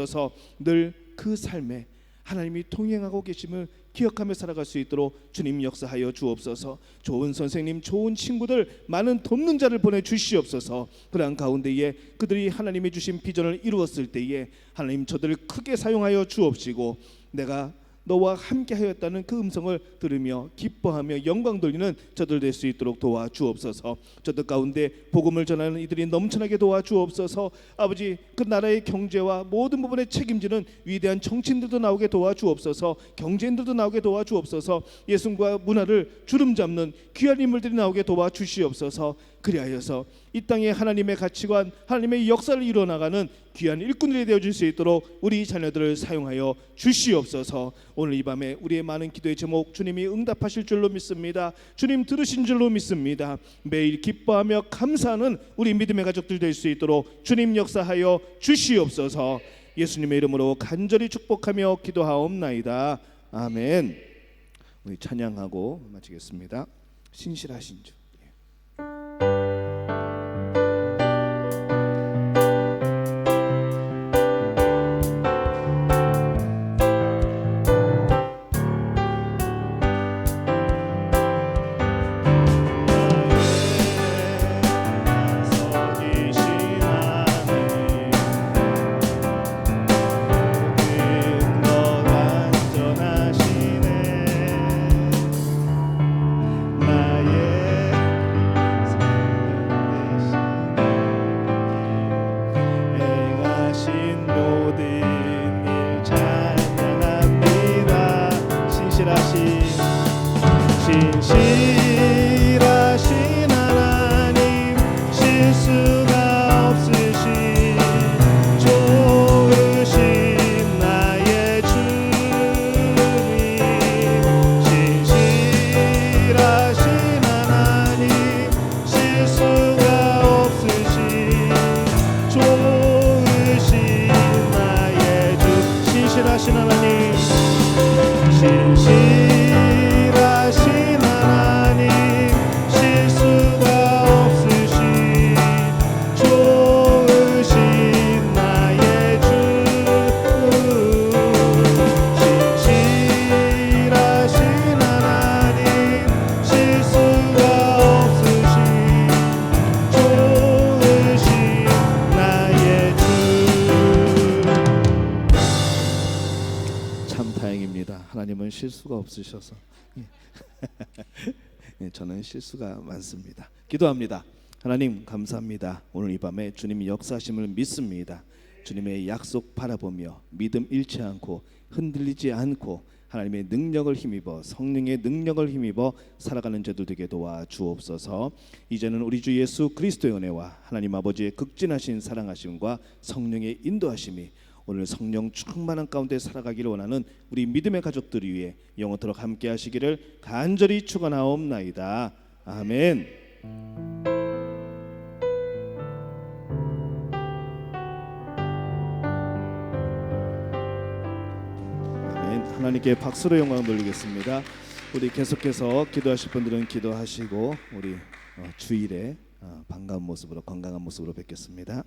늘 그 삶에 하나님이 동행하고 계심을 기억하며 살아갈 수 있도록 주님 역사하여 주옵소서. 좋은 선생님, 좋은 친구들, 많은 돕는 자를 보내 주시옵소서. 그러한 가운데에 그들이 하나님이 주신 비전을 이루었을 때에 하나님, 저들을 크게 사용하여 주옵시고 내가 너와 함께 하였다는 그 음성을 들으며 기뻐하며 영광 돌리는 저들 될 수 있도록 도와 주옵소서. 저들 가운데 복음을 전하는 이들이 넘쳐나게 도와 주옵소서. 아버지, 그 나라의 경제와 모든 부분에 책임지는 위대한 정치인들도 나오게 도와 주옵소서. 경제인들도 나오게 도와 주옵소서. 예술과 문화를 주름 잡는 귀한 인물들이 나오게 도와 주시옵소서. 그리하여서 이 땅에 하나님의 가치관, 하나님의 역사를 이루어나가는 귀한 일꾼들이 되어줄 수 있도록 우리 자녀들을 사용하여 주시옵소서. 오늘 이 밤에 우리의 많은 기도의 제목 주님이 응답하실 줄로 믿습니다. 주님 들으신 줄로 믿습니다. 매일 기뻐하며 감사하는 우리 믿음의 가족들 될 수 있도록 주님 역사하여 주시옵소서. 예수님의 이름으로 간절히 축복하며 기도하옵나이다. 아멘. 우리 찬양하고 마치겠습니다. 신실하신 주. 신실하신 하나님, 실수가 없으신 좋으신 나의 주님. 신실하신 하나님, 실수가 없으신 좋으신 나의 주. 신실하신 하나님, 신실하신 하나님, 실수가 없으신 좋으신 나의 주. 신실하신 하나님, 실수가 없으신 좋으신 나의 주. 참 다행입니다. 하나님은 실수가 없으셔서 저는 실수가 많습니다. 기도합니다. 하나님 감사합니다. 오늘 이 밤에 주님이 역사하심을 믿습니다. 주님의 약속 바라보며 믿음 잃지 않고 흔들리지 않고 하나님의 능력을 힘입어 성령의 능력을 힘입어 살아가는 저들 되게 도와 주옵소서. 이제는 우리 주 예수 그리스도의 은혜와 하나님 아버지의 극진하신 사랑하심과 성령의 인도하심이 오늘 성령 충만한 가운데 살아가기를 원하는 우리 믿음의 가족들 위해 영원토록 함께 하시기를 간절히 축원하옵나이다. 아멘. 아멘. 하나님께 박수로 영광 돌리겠습니다. 우리 계속해서 기도하실 분들은 기도하시고 우리 주일에 반가운 모습으로 건강한 모습으로 뵙겠습니다.